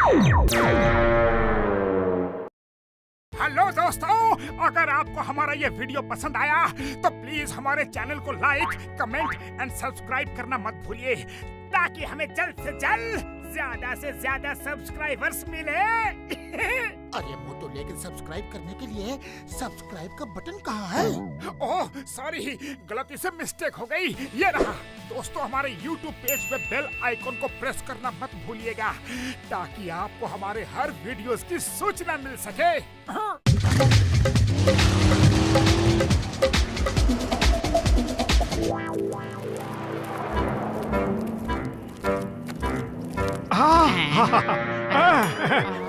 Hello दोस्तों, अगर आपको हमारा ये वीडियो पसंद आया तो प्लीज हमारे चैनल को लाइक, कमेंट एंड सब्सक्राइब करना मत भूलिए ताकि हमें जल्द से ज्यादा सब्सक्राइबर्स मिले। अरे मोटू, लेकिन सब्सक्राइब करने के लिए सब्सक्राइब का बटन कहाँ है? ओह सॉरी, गलती से मिस्टेक हो गई। ये रहा। दोस्तों, हमारे YouTube पेज पे बेल आइकन को प्रेस करना मत भूलिएगा ताकि आपको हमारे हर वीडियोस की सूचना मिल सके।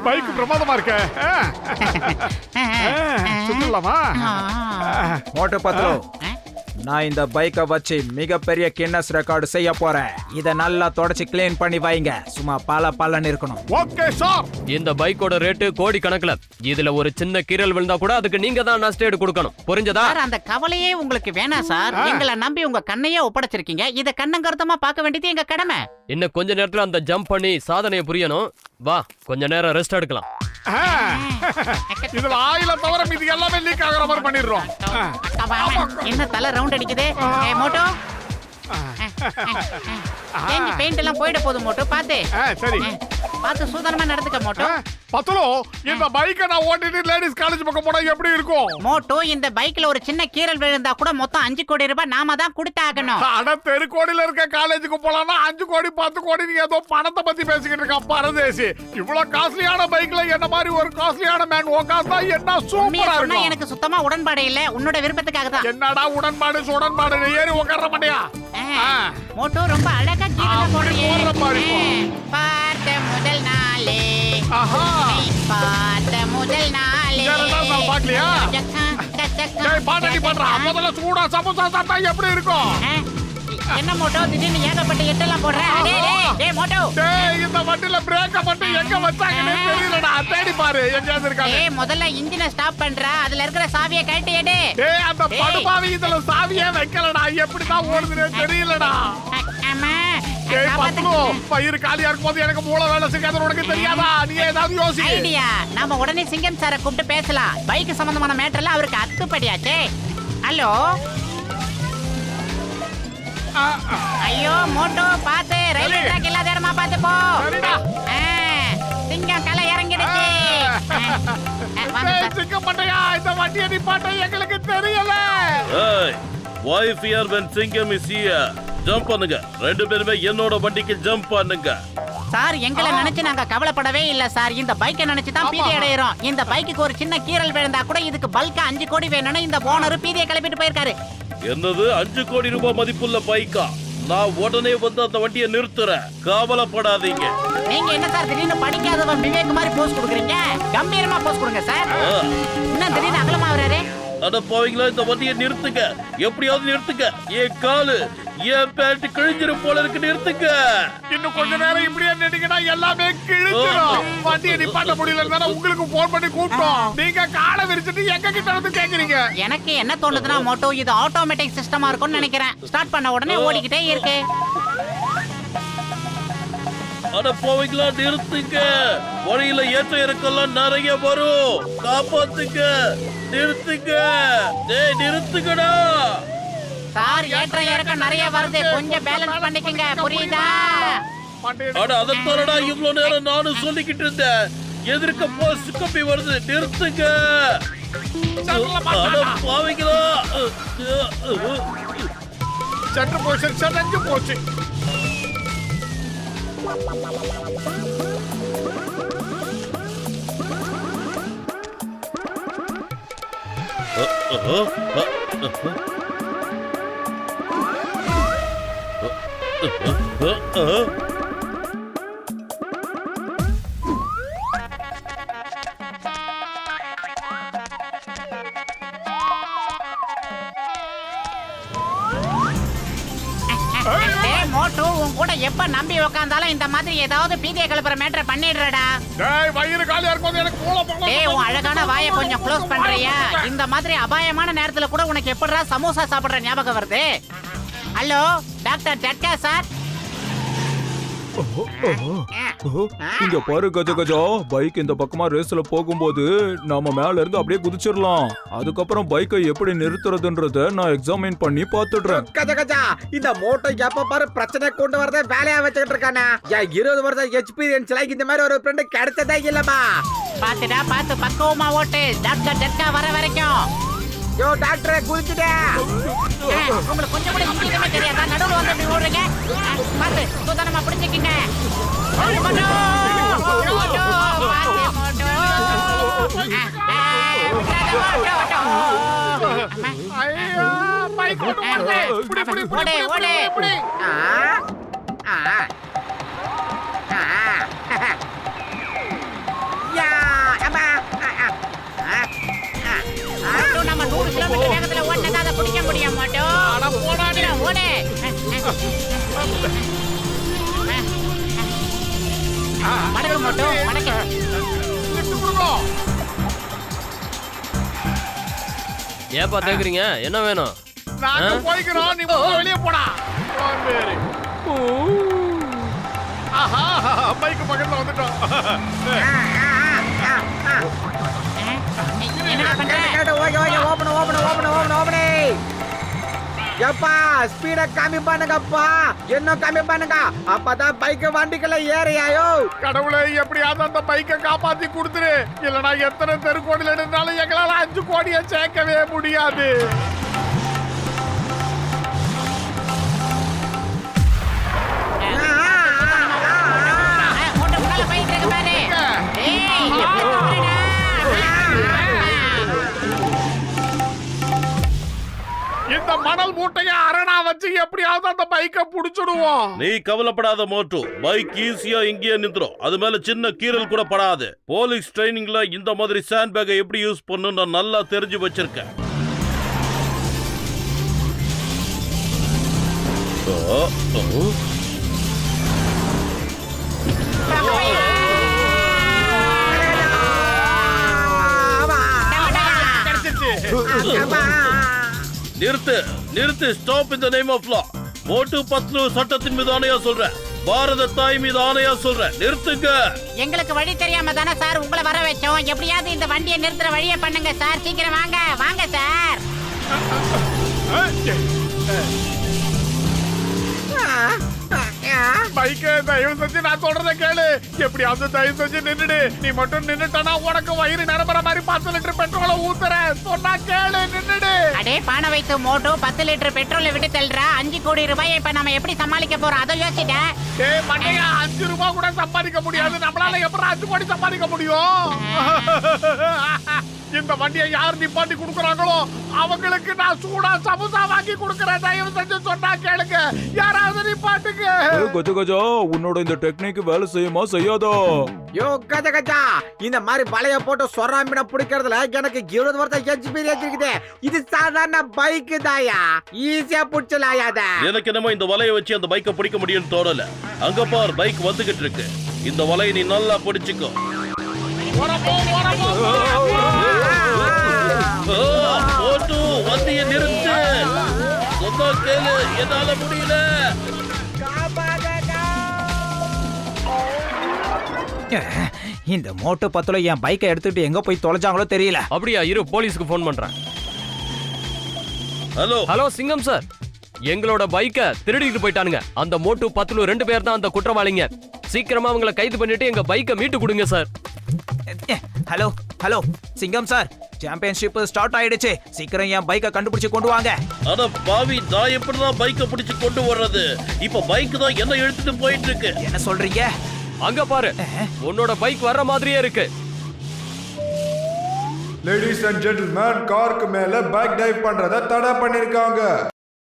பைக் பிரமாதமா இருக்க. சுத்தலாமா? மோட்டோ பத்லோ, நான் இந்த பைக்கை வச்சு மிகப்பெரிய கின்னஸ் ரெக்கார்டு செய்ய போறேன். இத நல்லா தொடச்சு கிளீன் பண்ணி வைங்க. சும்மா பலன்னு இருக்கணும். Okay sir. இந்த பைக்கோட ரேட்டு கோடி கணக்குல. இதுல ஒரு சின்ன கீறல் விழுந்தா கூட அதுக்கு நீங்க தான் நஷ்டஈடு கொடுக்கணும். புரிஞ்சதா? சார், அந்த கவலையே உங்களுக்கு வேணாம் சார். எங்களை நம்பி உங்க கண்ணையே ஒப்படைச்சிருக்கீங்க. இத கண்ணங்கருத்தமா பார்க்க வேண்டியது எங்க கடமை. இன்னும் கொஞ்ச நேரத்துல அந்த ஜம்ப் பண்ணி சாதனையை புரியணும். வா, கொஞ்ச நேரம் ரெஸ்ட் எடுக்கலாம். இதுல ஆயில தவிர மீதி எல்லாமே லீக் ஆகுற மாதிரி பண்ணிடுறோம். என்ன தலை ரவுண்ட் அடிக்குது? மோட்டோ, பெயிண்ட் எல்லாம் போயிட போகுது மோட்டோ. பாத்து சரி, பார்த்து சூதனமா நடந்துக்க மோட்டோ. பத்லோ, இந்த பைக்கை நான் ஓட்டிட்டு லேடிஸ் காலேஜ் பக்கம் போனா எப்படி இருக்கும்? மோட்டோ, இந்த பைக்ல ஒரு சின்ன கீறல் விழுந்தா கூட மொத்தம் 5 கோடி ரூபாய் நாம தான் கொடுத்தாகணும். அட, தெருக்கோடியில இருக்க காலேஜுக்கு போலாம்னா 5 கோடி 10 கோடி நீ ஏதோ பணத்தை பத்தி பேசிக்கிட்டு இருக்க பரதேசி. இவ்வளவு காஸ்ட்லியான பைக்ல என்ன மாதிரி ஒரு காஸ்ட்லியான மேன் உட்கார்ந்தா என்ன சூப்பரா இருக்கும். எனக்கு சுத்தமா உடன்பாடு இல்ல. உன்னோட விருப்பத்துக்காக தான். என்னடா உடன்பாடு ஏறி உட்கார மாட்டியா? மோட்டோ, ரொம்ப அழகா கீறல் போடுறியே. பார்த்த முதல் நாளே, பார்த்த முதல் நாளே. பாக்கலையா? பாட்டி பண்றா. முதல்ல சூடா சமோசா சாப்பிட்டா எப்படி இருக்கும்? என்ன மோட்டோ, திடீர்னு ஏகப்பட்ட எட்டெல்லாம் போடுற? மோட்டோ, இந்த வண்டியில பிரேக்க மட்டும் எங்க வச்சாங்கன்னு தெரியலடா. தேடி பாரு, எங்கயாவது இருக்காங்க. முதல்ல இன்ஜினை ஸ்டாப் பண்ற. அதுல இருக்கிற சாவியை கழட்டி எடு. அந்த படுபாவி இதுல சாவியே வைக்கலடா. எப்படிதான் ஓடுதுன்னு தெரியலடா. பயிர் காலியா இருக்கும் போது எனக்கு மூளை வேலை செய்யாத உனக்கு தெரியாதா? நீ ஏதாவது யோசி. ஐடியா. நாம உடனே சிங்கம் சாரை கூப்பிட்டு பேசலாம். பைக் சம்பந்தமான மேட்டர்ல அவருக்கு அத்துப்படியாச்சே. ஹலோ. ஐயோ மோட்டோ, பாத்து ரயில்வே ட்ராக் இல்லாத இடமா பாத்து போ. சிங்கம் கலை இறங்கிடுச்சு. சிங்கம் பண்டையா, இந்த வண்டியை நிப்பாட்ட எங்களுக்கு தெரியல. Why fear when Singham is here? Jump பண்ணுங்க. ரெண்டு பேருமே என்னோட வண்டிக்கு ஜம்ப் பண்ணுங்க. சார், எங்களை நினைச்சு நாங்க கவலைப்படவே இல்ல சார். இந்த பைக்கை நினைச்சு தான் பீதி அடையறோம். இந்த பைக்குக்கு ஒரு சின்ன கீறல் விழுந்தா கூட இதுக்கு பல்கா 5 கோடி வேணும்னு இந்த ஓனர் பீதியை கிளப்பிட்டு போயிருக்காரு. என்னது, 5 கோடி ரூபாய் மதிப்புள்ள பைக்கா? நான் உடனே வந்து அந்த வண்டியை நிறுத்துறேன். கவலைப்படாதீங்க. நீங்க என்ன சார் திடீர்னு படிக்காதவன் விவேக் மாதிரி போஸ் கொடுக்குறீங்க? கம்பீரமா போஸ் கொடுங்க சார். என்ன திடீர்னு அகலமா வராரு? அட போவீங்களா, இந்த வண்டியை நிறுத்துங்க. எப்படியாவது நிறுத்துங்க. என் காலு, என் பேண்ட் கிழிஞ்சிரும் போல இருக்கு. நிறுத்துங்க. இன்னும் கொஞ்ச நேரம் இப்படியே நின்னீங்கன்னா எல்லாமே கிழிஞ்சிரும். வண்டியை நிப்பாட்ட முடியலன்னா உங்களுக்கு போன் பண்ணி கூப்பிட்டோம். நீங்க காலை விரிச்சிட்டு எங்க கிட்ட வந்து கேக்குறீங்க. எனக்கு என்ன தோணுதுன்னா மோட்டோ, இது ஆட்டோமேட்டிக் சிஸ்டமா இருக்கும்னு நினைக்கிறேன். ஸ்டார்ட் பண்ண உடனே ஓடிக்கிட்டே இருக்கு. அட போவீங்களா, நிறுத்துங்க. வழியில ஏற்ற இறக்கெல்லாம் நிறைய வரும். காப்பாத்துங்க. நிறுத்துங்க. நிறுத்துங்கடா. சார், ஏற்ற இறக்கம் நிறைய வருது. கொஞ்சம் பேலன்ஸ் பண்ணிக்கங்க, புரியுதா? அட, அதத்தானடா இவ்வளவு நேரம் நானும் சொல்லிக்கிட்டு இருந்தேன். எதிர்க்க போஸ்ட் கம்பி வருது. நிறுத்துங்க. அட போவீங்களா. சென்டர் பொசிஷன் செஞ்சு போச்சு. மோட்டு, உன் கூட எப்ப நம்பி உட்கார்ந்தாலும் இந்த மாதிரி ஏதாவது பீதியை கிளப்புற மேட்டரை பண்ணிடுறடா. வயிறு காலியா இருக்கும் எனக்கு மூளை போகல. உன் அழகான வாயை கொஞ்சம் க்ளோஸ் பண்றியா? இந்த மாதிரி அபாயமான நேரத்துல கூட உனக்கு எப்படிடா சமோசா சாப்பிடுற ஞாபகம் வருது? Hello doctor Jhatka sir. இங்க பாரு கஜ கஜா, பைக் இந்த பக்கமா ரேஸ்ல போகும்போது நாம மேல இருந்து அப்படியே குதிச்சிடலாம். அதுக்கப்புறம் பைக்கை எப்படி நிறுத்துறதுன்றத நான் எக்ஸாமின் பண்ணி பாத்துடுறேன். கஜா கஜா, இந்த மோட்டோ எப்ப பாரு பிரச்சனை கொண்டு வரத வேலையா வச்சுக்கிட்டு இருக்கானே. 20 வருஷம் எக்ஸ்பீரியன்ஸ்ல இந்த மாதிரி ஒரு ஃப்ரெண்ட் கிடைச்சதே இல்லப்பா. பாத்துடா, பார்த்து பக்குவமா ஓட்டு. டாக்டர் டெட்கா வர வரைக்கும். யோ டாக்டரே, குதிச்சுட்டே. உங்களுக்கு கொஞ்சம் கூட இங்கிலீஷே தெரியாதா? நடுவுல வந்து இப்படி ஓடுறீங்க. பார்த்து சுதானமா பிடிச்சிக்கிங்க. மோட்டோ, மோட்டோ, பார்த்து மோட்டோ. ஐயோ, பைக் ஓட்டு வருது. ஓடு, ஓடு. யா அம்மா. மோட்டோ, நம்ம 100 கிலோமீட்டர் வேகத்துல ஓடினா அதை பிடிக்க முடியும் மோட்டோ. ஓடு. மடக்கு மோட்டோ, மடக்கு. ஏப்பா தேக்குறீங்க? என்ன வேணும்? நாங்க போய்க்கிறோம், நீ வெளியே போடா. ஆஹா, பைக் பக்கத்துல வந்துட்டோம். என்னடா பண்ற? Okay okay, open. எப்பா ஸ்பீட கம்மி பண்ணுங்கப்பா, இன்னும் கம்மி பண்ணுங்க. அப்பதான் பைக் வண்டிக்குள்ள ஏறியாயோ. கடவுளே, எப்படியாவது அந்த பைக்கை காப்பாத்தி கொடுத்துரு. இல்லனா எத்தனை தெருக்கோடியில் இருந்தாலும் எங்களால 5 கோடியை சேர்க்கவே முடியாது. மோட்டோ முன்னால போயிட்டு இருக்கு பாரு. ஏய், எப்படி போறடா? இந்த மணல் மூட்டைய அரணா வச்சு எப்படியாவது அந்த பைக்கை புடிச்சுடுவோம். நீ கவலைப்படாத மோட்டு, பைக் ஈஸியா இங்கேயே நின்றுடும். அது மேல சின்ன கீறல் கூட படாது. போலீஸ் ட்ரைனிங்ல இந்த மாதிரி சாண்ட் பேக்கை எப்படி யூஸ் பண்ணணும் நான் நல்லா தெரிஞ்சு வச்சிருக்கேன். நிறுத்து, stop in the name of law. Motu Patlu சட்டத்தின் மீது ஆணையா சொல்றேன், பாரத தாய் மீது ஆணையா சொல்றேன், நிறுத்துங்க. எங்களுக்கு வழி தெரியாம தானே சார் உங்களை வர வச்சோம். எப்படியாவது இந்த வண்டியை நிறுத்துற வழியை பண்ணுங்க சார். சீக்கிரம் வாங்க, வாங்க சார். பைக்கை தயவு செஞ்சு நான் சொல்றத கேளு. எப்படியாவது தயவு செஞ்சு நின்னுடு. நீ மட்டும் நின்னுட்டனா உனக்கு வயிறு நிரம்புற மாதிரி 10 லிட்டர் பெட்ரோலை ஊத்துறேன். சொன்னா கேளு, நின்னுடு. அடே பானை வைத்து மோட்டோ 10 லிட்டர் பெட்ரோலை விட்டு தள்ளுறா. 5 கோடி ரூபாயை இப்ப நம்ம எப்படி சமாளிக்க போறோம் அதை யோசிச்சிட்டேன். ஏய் மண்டையா, 5 ரூபாய் கூட சம்பாதிக்க முடியாது. நம்மளால எப்படி 5 கோடி சம்பாதிக்க முடியும்? இந்த வண்டியை யார் நிப்பாட்டி கொடுக்குறாங்களோ அவங்களுக்கு நான் சூடா சமோசா வாங்கி கொடுக்கறேன். தயவு செஞ்சு சொன்னா கேளுங்க, யாராவது நிப்பாட்டுங்க. கஜ கஜா, உன்னோட இந்த டெக்னிக் வேலை செய்யுமா செய்யாதோ? யோ கஜா கஜா, இந்த மாதிரி வலைய போட்டு சொராமின பிடிக்கிறதுல எனக்கு 20 வருஷம் எக்ஸ்பீரியன்ஸ் இருக்குது. இது சாதாரண பைக் தாயா, ஈஸியா புடிச்சலாயாத. எனக்கு என்னமோ இந்த வலையை வச்சு அந்த பைக்கை பிடிக்க முடியும்னு தோணல. அங்க பார், பைக் வந்துகிட்டு இருக்கு. இந்த வலையை நீ நல்லா பிடிச்சுக்கோ. மோட்டு, வண்டியை நிறுத்து. சொன்னா கேளு, என்னால முடியல. இந்த மோட்டோ பத்துல என் பைக்கை எடுத்துட்டு எங்க போய் தொலைஞ்சாங்களோ தெரியல. அப்படியா? இரு, போலீஸ்க்கு ஃபோன் பண்றேன். ஹலோ ஹலோ சிங்கம் சார், எங்களோட பைக்கை திருடிட்டு போயிட்டானுங்க. அந்த மோட்டு பத்லு 2 பேர் தான் அந்த குற்றவாளிங்க. சீக்கிரமா அவங்கள கைது பண்ணிட்டு எங்க பைக்கை மீட்டு கொடுங்க சார். ஹலோ ஹலோ சிங்கம் சார், சாம்பியன்ஷிப் ஸ்டார்ட் ஆயிடுச்சு. சீக்கிரம் என் பைக்கை கண்டுபிடிச்சு கொண்டு வாங்க. அட பாவி, நான் எப்படிதான் பைக்கை பிடிச்சு கொண்டு வர்றது? இப்ப பைக் தான் என்ன இழுத்துட்டு போயிட்டு இருக்கு. என்ன சொல்றீங்க? அங்க பாரு, உன்னோட பைக் வர்ற மாதிரியே இருக்கு. லேடிஸ் அண்ட் ஜென்டில்மேன், காருக்கு மேல பைக் டைவ் பண்றத தடை பண்ணிருக்காங்க.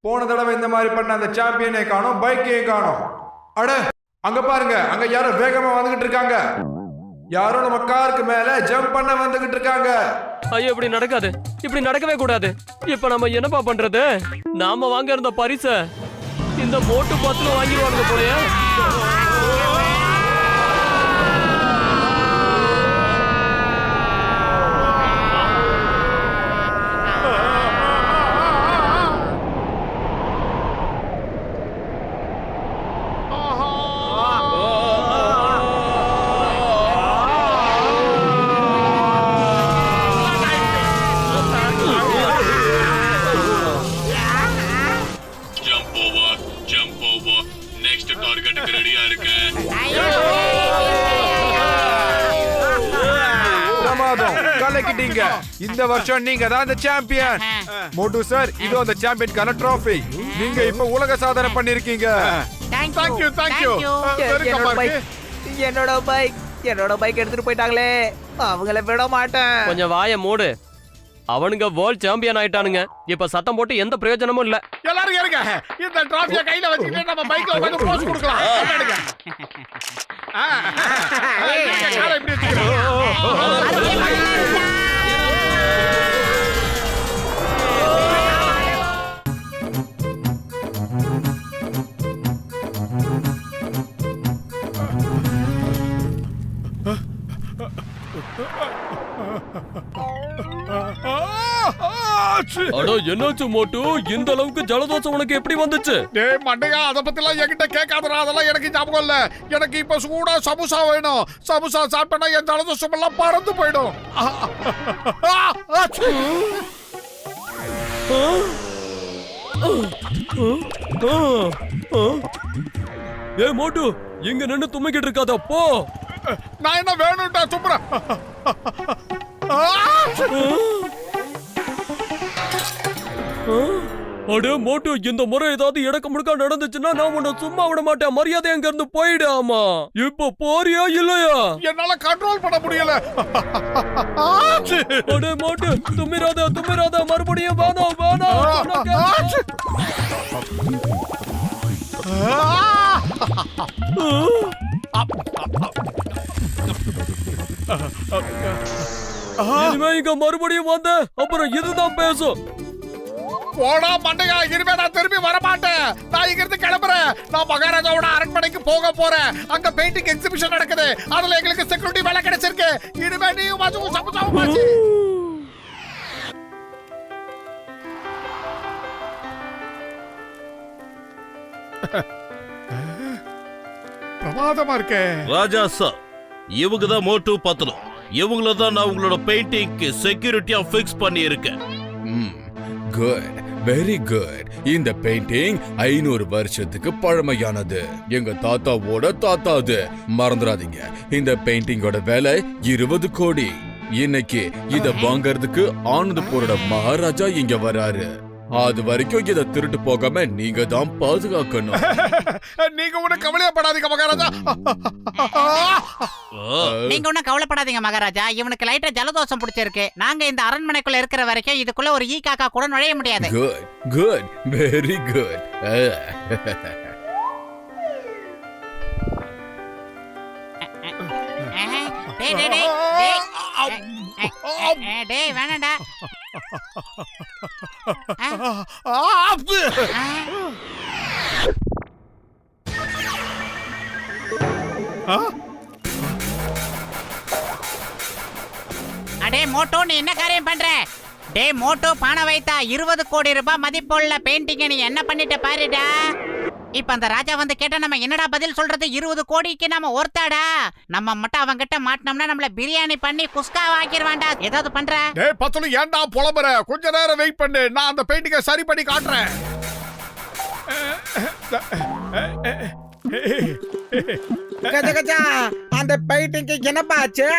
போன தடவை இந்த மாதிரி பண்ண அந்த சாம்பியனை காணோம், பைக்கையும் காணோம். அட அங்க பாருங்க, அங்க யாரோ வேகமா வந்துகிட்டு இருக்காங்க. யாரோ நம்ம காருக்கு மேல ஜம்ப் பண்ண வந்துகிட்டு இருக்காங்க. ஐயோ, இப்படி நடக்காது, இப்படி நடக்கவே கூடாது. இப்ப நம்ம என்னப்பா பண்றது? நாம வாங்க இருந்த பரிச இந்த மோட்டு பத்லு வாங்கிடுவாங்க போலயே. கலக்கிட்டீங்க. இந்த வருஷம் நீங்க தான் இந்த சாம்பியன். மோட்டு சார், இது அந்த சாம்பியனுக்கான ட்ராஃபி. நீங்க இப்ப உலக சாதனை பண்ணிருக்கீங்க. Thank you. என்னோட பைக் எடுத்துட்டு போயிட்டாங்களே, அவங்கள விட மாட்டேன். கொஞ்சம் வாயை மூடு. அவனுங்க வேர்ல்ட் சாம்பியன் ஆயிட்டானுங்க. இப்ப சத்தம் போட்டு எந்த பிரயோஜனமும் இல்ல. எல்லாரும் இருங்க. இந்த டிராஃபியை கையில வச்சுட்டு நம்ம பைக்ல வந்து போஸ் கொடுக்கலாம். எடுங்க. காலை இப்படி அட என்னாச்சு மோட்டு? இந்த அளவுக்கு ஜலதோஷம் உனக்கு எப்படி வந்துச்சு? டேய் மண்டையா, அத பத்திலாம் என்கிட்ட கேட்காதடா. அதெல்லாம் எனக்கு ஞாபகம் இல்ல. எனக்கு இப்ப சூடா சமோசா வேணும். சமோசா சாப்பிட்டா என் ஜலதோஷம் எல்லாம் பறந்து போயிடும். ஏய் மோட்டு, இங்க நின்னு தும்மிக்கிட்டு இருக்காத, போ. நான் என்ன வேணும்டா சுப்ரா. அடே மோட்டு, இந்த முறை ஏதாவது இடக்க முடுக்கா நடந்துச்சுன்னா நான் உன்னை சும்மா விட மாட்டேன். மரியாதை அங்க இருந்து போயிடு. ஆமா, இப்ப போறியா இல்லையா? என்னால கண்ட்ரோல் பண்ண முடியல. அடே மோட்டு, தும்மிராத, மறுபடியும் வேணாம். இனிமே இங்க மறுபடியும் வந்த அப்புறம் இதுதான் பேசும். போடா மண்டையா, இனிமே நான் திரும்பி வர மாட்டேன். நான் இங்க இருந்து கிளம்புறேன். நான் மகாராஜாவோட அரண்மனைக்கு போக போறேன். அங்க பெயிண்டிங் எக்ஸிபிஷன் நடக்குது. அதுல எங்களுக்கு செக்யூரிட்டி வேலை கிடைச்சிருக்கு. இனிமே நீயும் வாசுவும் சமசாவும் வாசி. பிரமாதமா இருக்கே ராஜா சார், இவங்க தான் மோட்டு பத்தணும். இவங்கள தான் நான் உங்களோட பெயிண்டிங்க்கு செக்யூரிட்டியா ஃபிக்ஸ் பண்ணி இருக்கேன். Good, very good. இந்த பெயிண்டிங் 500 வருஷத்துக்கு பழமையானது. எங்க தாத்தாவோட தாத்தாது. மறந்துடாதீங்க, இந்த பெயிண்டிங்கோட விலை 20 கோடி. இன்னைக்கு இத வாங்கறதுக்கு ஆனந்தபூரோட மகாராஜா இங்க வராரு. அது வரைக்கும் இத திருட்டு போகாம நீங்க தான் பாதுகாக்கணும். நீங்க ஒண்ணு கவலையப்படாதீங்க மகாராஜா. நீங்க ஒண்ணும் கவலைப்படாதீங்க மகாராஜா. இவனுக்கு லைட்டா ஜலதோஷம் பிடிச்சிருக்கு. நாங்க இந்த அரண்மனைக்குள்ள இருக்கிற வரைக்கும் இதுக்குள்ள ஒரு ஈ காக்கா கூட நுழைய முடியாது. Good good, very good. டேய் வேணாண்டா. அடே மோட்டோ, நீ என்ன காரியம் பண்ற? டே மோட்டோ, பானை வைத்தா 20 கோடி ரூபாய் மதிப்புள்ள பெயிண்டிங் நீ என்ன பண்ணிட்ட பாருடா. இப்ப அந்த ராஜா வந்து கேட்டா நம்ம என்னடா பதில் சொல்றது? 20 கோடிக்கு நம்ம ஒருத்தாடா. நம்ம மட்டும் அவங்க கிட்ட மாட்டினோம்னா நம்மள பிரியாணி பண்ணி குஸ்கா வாங்கிடுவான்டா. ஏதாவது பண்ற? டேய் பத்துலு, ஏன்டா புலம்புற? கொஞ்ச நேரம் வெயிட் பண்ணு. நான் அந்த பெயிண்டிங்கை சரி பண்ணி காட்டுறேன். கஜா, அந்த பெயிண்டிங்க்கு என்னப்பா ஆச்சு?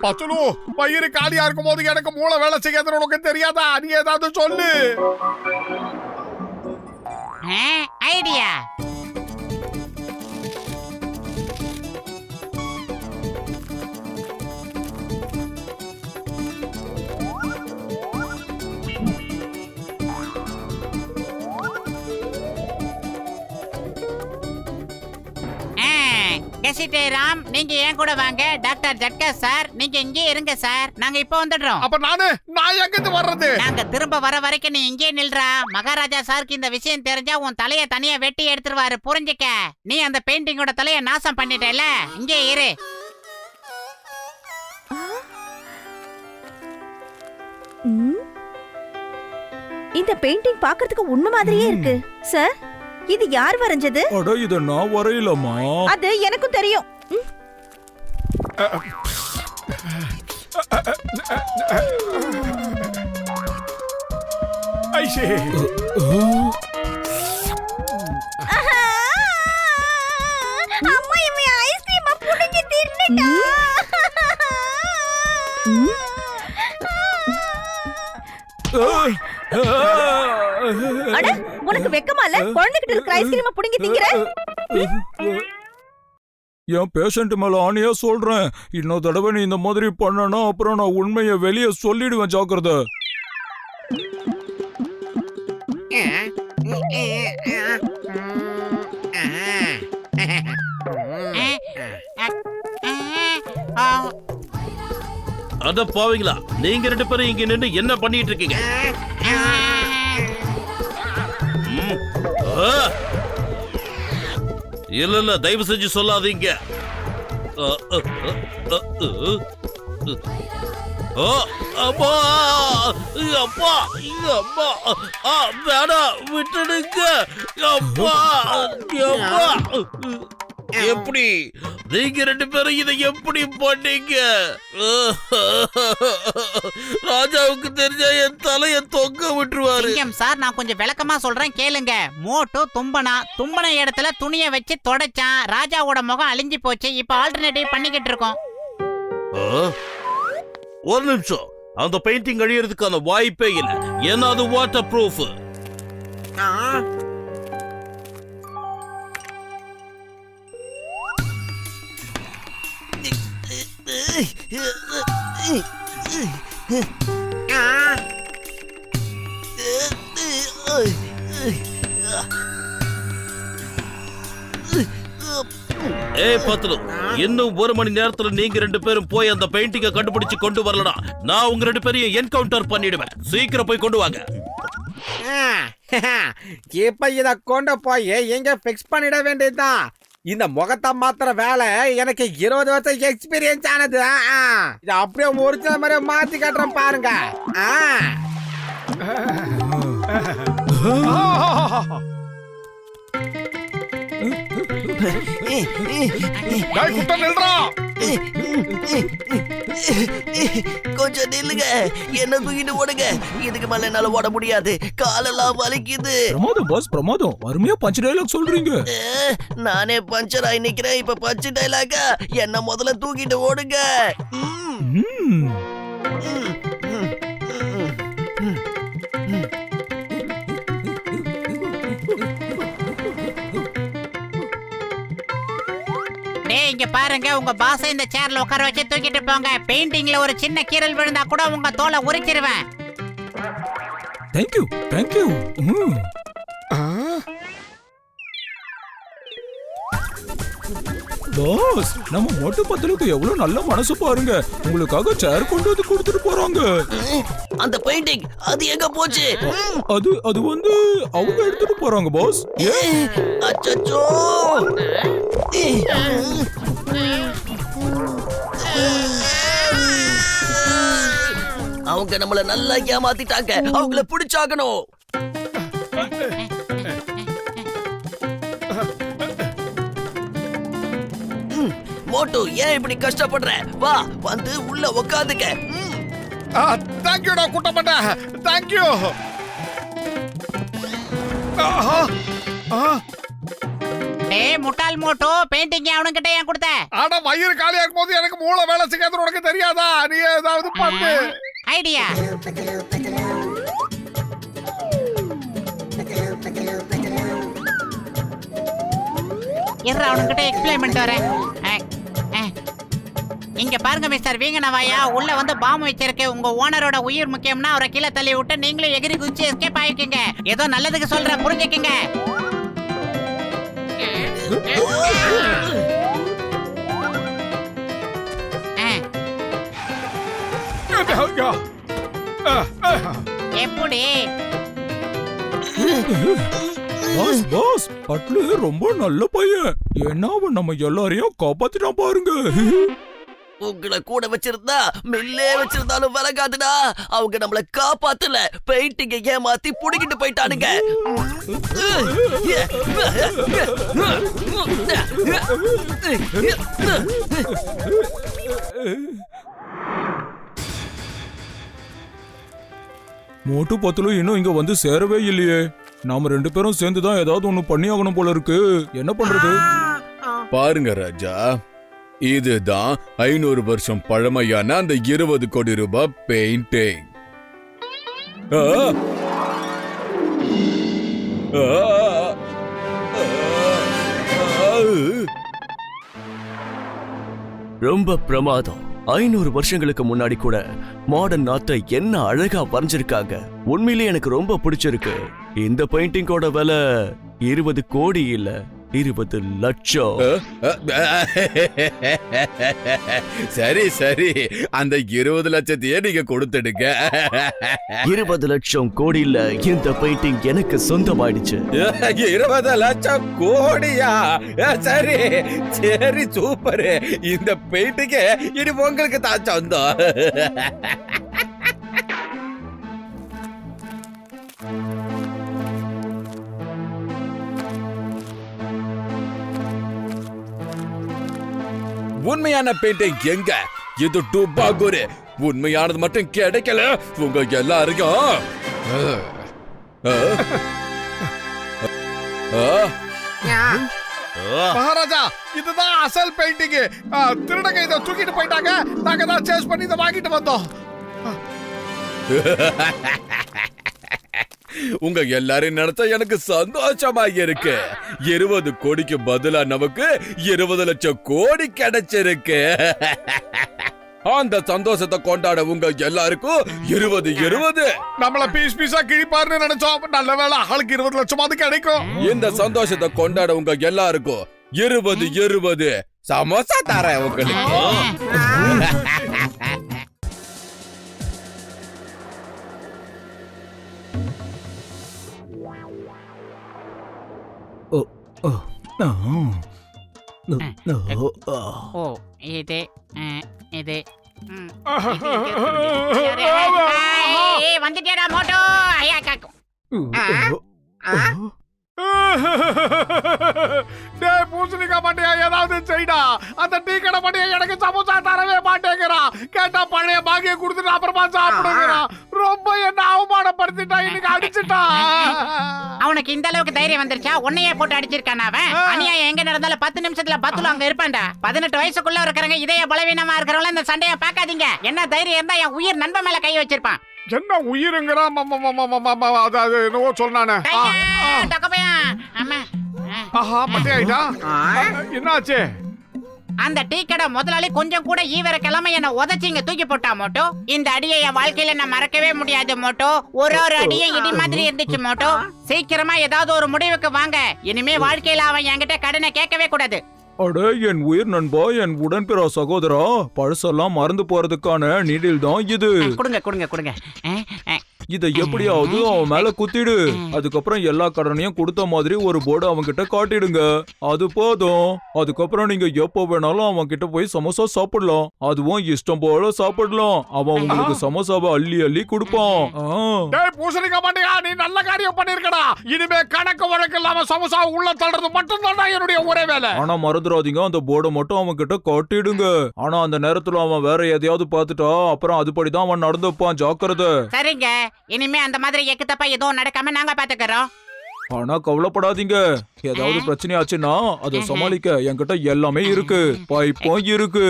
பத்துலு, வயிறு காலியா இருக்கும் போது எனக்கு மூளை வேலை செய்யாதுன்னு உனக்கு தெரியாதா? நீ ஏதாவது சொல்லு. ஐடியா. கெசிட்டே ராம், நீங்க ஏன் கூட வாங்க. டாக்டர் ஜட்கா சார், நீங்க இங்கே இருங்க சார். நாங்க இப்ப வந்துடுறோம். அப்ப நான் எங்கிருந்து வர்றது? நாங்க திரும்ப வர வரைக்கும் நீ இங்கே நில்றா. மகாராஜா சாருக்கு இந்த விஷயம் தெரிஞ்சா உன் தலைய தனியா வெட்டி எடுத்துருவாரு, புரிஞ்சுக்க. நீ அந்த பெயிண்டிங்கோட தலைய நாசம் பண்ணிட்டல, இங்கே இரு. இந்த பெயிண்டிங் பார்க்கிறதுக்கு உண்மை மாதிரியே இருக்கு சார். இது யார் வரைஞ்சது? அட, இத நான் வரையலமா. அது எனக்கும் தெரியும். ஐஷே, அம்மா, இவன் ஐஸ்கிரீம் புடிங்கி தின்னுட்டா. குழந்தைகிட்ட இருக்கிற ஐஸ்கிரீமை புடுங்கி திங்கிற? என் பேஷண்ட் மேல ஆணியா சொல்றேன். இன்னொரு தடவை நீ இந்த மாதிரி பண்ணனா அப்புறம் நான் உண்மையை வெளியே சொல்லிடுவேன். ஜாக்கிரதை. அத பாவீங்களா, நீங்க 2 பேரும் இங்க நின்று என்ன பண்ணிட்டு இருக்கீங்க? இல்ல தயவு செஞ்சு சொல்லாதீங்க. அப்பா அப்பா அப்பா வேணாம், விட்டுடுங்க. அப்பா அப்பா. எப்படி நீங்க 2 பேரும் இதை எப்படி பண்ணீங்க? ராஜாவுக்கு தெரிஞ்சா என் தலைய தொங்க விட்டுருவாரு. சார், நான் கொஞ்சம் விளக்கமா சொல்றேன் கேளுங்க. மோட்டு தும்பன இடத்துல துணியை வச்சு தொடச்சான். ராஜாவோட முகம் அழிஞ்சு போச்சு. இப்ப ஆல்டர்னேட்டிவ் பண்ணிக்கிட்டு இருக்கோம். ஒரு நிமிஷம், அந்த பெயிண்டிங் அழியறதுக்கான வாய்ப்பே இல்லை. ஏன்னா அது வாட்டர் ப்ரூஃப். பத்ரு, இன்னும் 1 மணி நேரத்துல நீங்க 2 பேரும் போய் அந்த பெயிண்டிங்கை கண்டுபிடிச்சு கொண்டு வரலனா நான் உங்க 2 பேரையும் என்கவுண்டர் பண்ணிடுவேன். சீக்கிரம் போய் கொண்டு வாங்க. இப்ப இத கொண்டு போய் எங்க பிக்ஸ் பண்ணிட வேண்டியதுதான். இந்த முகத்தை மாத்திர வேலை எனக்கு 20 வருஷம் எக்ஸ்பீரியன்ஸ் ஆனது. இது அப்படியே ஒரிஜினல் மாதிரி மாத்தி காட்டுறேன் பாருங்க. கொஞ்சம் நில்லுங்க, என்ன தூக்கிட்டு ஓடுங்க. இதுக்கு மேல என்னால ஓட முடியாது, காலெல்லாம் வலிக்குது. பிரமாதம் பாஸ், பிரமாதம். அருமையா பஞ்ச் டயலாக் சொல்றீங்க. நானே பஞ்சர் ஆகி நிக்கிறேன். இப்ப பஞ்சு டயலாக்கா? என்ன முதல்ல தூக்கிட்டு ஓடுங்க. இங்க பாருங்க, உங்க பாஸ் இந்த சேர்ல உட்கார வச்சு தூக்கிட்டு போங்க. பெயிண்டிங்ல ஒரு சின்ன கீறல் விழுந்தா கூட உங்க தோலை உரிச்சிருவேன். Thank you thank you. பாஸ், நம்ம மோட்டு பத்தலுக்கு எவ்வளவு நல்ல மனசு பாருங்க. உங்களுக்காக சேர் கொண்டு வந்து கொடுத்துட்டு போறாங்க. அந்த பெயிண்டிங் அது எங்க போச்சு? அது வந்து அவங்க எடுத்துட்டு போறாங்க பாஸ். அச்சச்சோ. அவங்க நம்மள நல்லா ஏமாத்திட்டாங்க. அவங்கள பிடிச்சாகணும். மோட்டு, ஏன் இப்படி கஷ்டப்படுற? வா, வந்து உள்ள உட்காந்துக்க. தேங்க்யூடா குட்டப்பட்ட, தேங்க்யூ. முட்டாள் மோட்டு, பெயிண்டிங் அவனுக்கிட்ட ஏன் கொடுத்த? ஆனா வயிறு காலியா இருக்கும் போது எனக்கு மூளை வேலை செய்யாது. உனக்கு தெரியாதா? நீ ஏதாவது பண்ணு. ஐடியா. அவனுக்கிட்ட எக்ஸ்பிளைன் பண்ணிட்டு வரேன். இங்க பாருங்க மிஸ்டர் வீங்கனவாயா, உள்ள வந்து பாம்பு வச்சிருக்கு. உங்க ஓனரோட உயிர் முக்கியம்னா அவரை கீழே தள்ளி விட்டு நீங்களும் எகிரி குச்சி எஸ்கேப் ஆயிக்கீங்க. ஏதோ நல்லதுக்கு சொல்ற, புரிஞ்சுக்கீங்க. எப்படி? பாஸ் பாஸ், பட்லு ரொம்ப நல்ல பையன். ஏன்னா அவன் நம்ம எல்லாரையும் காப்பாத்திட்டான் பாருங்க. உங்களை கூட வச்சிருந்தா மில்லே வச்சிருந்தாலும் விலகாதுடா. அவங்க நம்மள காப்பாத்தல, பெயிண்டிங்க ஏமாத்தி புடிக்கிட்டு போயிட்டானுங்க. மோட்டு பத்தலும் இன்னும் இங்க வந்து சேரவே இல்லையே. நாம 2 பேரும் சேர்ந்துதான் ஏதாவது ஒண்ணு பண்ணி ஆகணும் போல இருக்கு. என்ன பண்றது? பாருங்க ராஜா, இதுதான் 500 வருஷம் பழமையான அந்த 20 கோடி ரூபாய் பெயிண்டிங். ரொம்ப பிரமாதம். 500 வருஷங்களுக்கு முன்னாடி கூட மாடர்ன் ஆர்ட்டை என்ன அழகா வரைஞ்சிருக்காங்க. உண்மையிலேயே எனக்கு ரொம்ப பிடிச்சிருக்கு. இந்த பெயிண்டிங்கோட விலை 20 கோடி இல்ல, 20 லட்சம். சரி சரி, அந்த 20 லட்சத்தையே நீங்க கொடுத்துடுங்க. 20 லட்சம் கோடியில இந்த பெயிண்டிங் எனக்கு சொந்தமாயிடுச்சு. 20 லட்சம் கோடியா? சரி சரி, சூப்பர். இந்த பெயிண்டிங்க இனி உங்களுக்கு தான் சொந்தம். உண்மையான பெயிண்டிங் எங்க? இது டுபாகூர். உண்மையானது மட்டும் கிடைக்கல உங்க எல்லாருக்கும். மகாராஜா, இதுதான் அசல் பெயிண்டிங். திருடங்க இதை தூக்கிட்டு போயிட்டாங்க. நாங்க தான் சேஸ் பண்ணி இதை வாங்கிட்டு வந்தோம். உங்க எல்லாரையும் நடத்த எனக்கு சந்தோஷமா இருக்கு. 20 கோடிக்கு பதிலா நமக்கு 20 லட்சம் கோடி கிடைச்சிருக்கு. அந்த சந்தோஷத்தை கொண்டாட உங்க எல்லாருக்கும் 20 நம்மள பீஸ் பீஸா கிழிப்பாருன்னு நினைச்சோம். நல்ல வேளை ஆளுக்கு 20 லட்சமாவது கிடைக்கும். இந்த சந்தோஷத்தை கொண்டாட உங்க எல்லாருக்கும் 20 சமோசா தரேன் உங்களுக்கு. ஓ இது இது வந்துட்டேடா மோட்டோ. ஐயா காக்கும். டேய் பூசணிக்கா மண்டையா, ஏதாவது செய்டா. அந்த டீ கடை மண்டையா எனக்கு சமோசா தரவே மாட்டேங்கிறான். கேட்டா பழைய பாகிய கொடுத்துட்டு அப்புறமா சாப்பிடுங்கிறான். ரொம்ப என்ன அவமானப்படுத்திட்டா, இன்னைக்கு அடிச்சுட்டா. அவனுக்கு இந்த அளவுக்கு தைரியம் வந்துருச்சா? உன்னையே போட்டு அடிச்சிருக்கான் அவன். அநியாயம் எங்க நடந்தாலும் 10 நிமிஷத்துல பத்துல அங்க இருப்பான்டா. 18 வயசுக்குள்ள இருக்கிறவங்க இதய பலவீனமா இருக்கிறவங்கள இந்த சண்டைய பாக்காதீங்க. என்ன தைரியம் இருந்தா என் உயிர் நண்பன் மேல கை வச்சிருப்பான். என்ன உயிருங்கிறா? அதாவது என்னவோ சொன்னானே. ஆஹா, மண்டையாயிட்டா. என்னாச்சு? அந்த டீ கடை முதலாளி கொஞ்சம் கூட ஈவர கிழமை என்ன உதச்சிங்க தூக்கி போட்டா மோட்டோ. இந்த அடியை என் வாழ்க்கையில நான் மறக்கவே முடியாது மோட்டோ. ஒரு அடியும் இடி மாதிரி இருந்துச்சு மோட்டோ. சீக்கிரமா ஏதாவது ஒரு முடிவுக்கு வாங்க. இனிமே வாழ்க்கையில அவன் என்கிட்ட கடனை கேட்கவே கூடாது. அட என் உயிர் நண்பா, என் உடன்பிறா சகோதரா, பழசெல்லாம் மறந்து போறதுக்கான நீடில் தான் இது. கொடுங்க கொடுங்க கொடுங்க. இதை எப்படியாவது அவன் மேல குத்திடு. அதுக்கப்புறம் எல்லா கடனையும் கொடுத்த மாதிரி ஒரு போர்டு அவன் கிட்ட காட்டிடுங்க. அது போதும். அதுக்கப்புறம் நீங்க எப்போ வேணாலும் அவன் கிட்ட போய் சமோசா சாப்பிடலாம். அதுவும் இஷ்டம் போல சாப்பிடலாம். அவன் உங்களுக்கு சமோசாவை அள்ளி அள்ளி கொடுப்பான். டேய் பூசணிக்கா மண்டையா, நீ நல்ல காரியம் பண்ணிருக்கடா. இனிமே கணக்கு வழக்கு இல்லாம சமோசா உள்ள தள்ளுறது மட்டும் தான் என்னுடைய ஒரே வேலை. ஆனா மறந்துடாதீங்க, அந்த போர்டை மட்டும் அவன் கிட்ட காட்டிடுங்க. ஆனா அந்த நேரத்துல அவன் வேற எதையாவது பார்த்துட்டா அப்புறம் அதுபடிதான் அவன் நடந்துப்பான். ஜாக்கிரதை. சரிங்க, இனிமே அந்த மாதிரி எக்கு தப்பா எதுவும் நடக்காம நாங்க பாத்துக்கிறோம். ஆனா கவலைப்படாதீங்க, ஏதாவது பிரச்சனை ஆச்சுன்னா அதை சமாளிக்க என்கிட்ட எல்லாமே இருக்கு. பைப்பும் இருக்கு.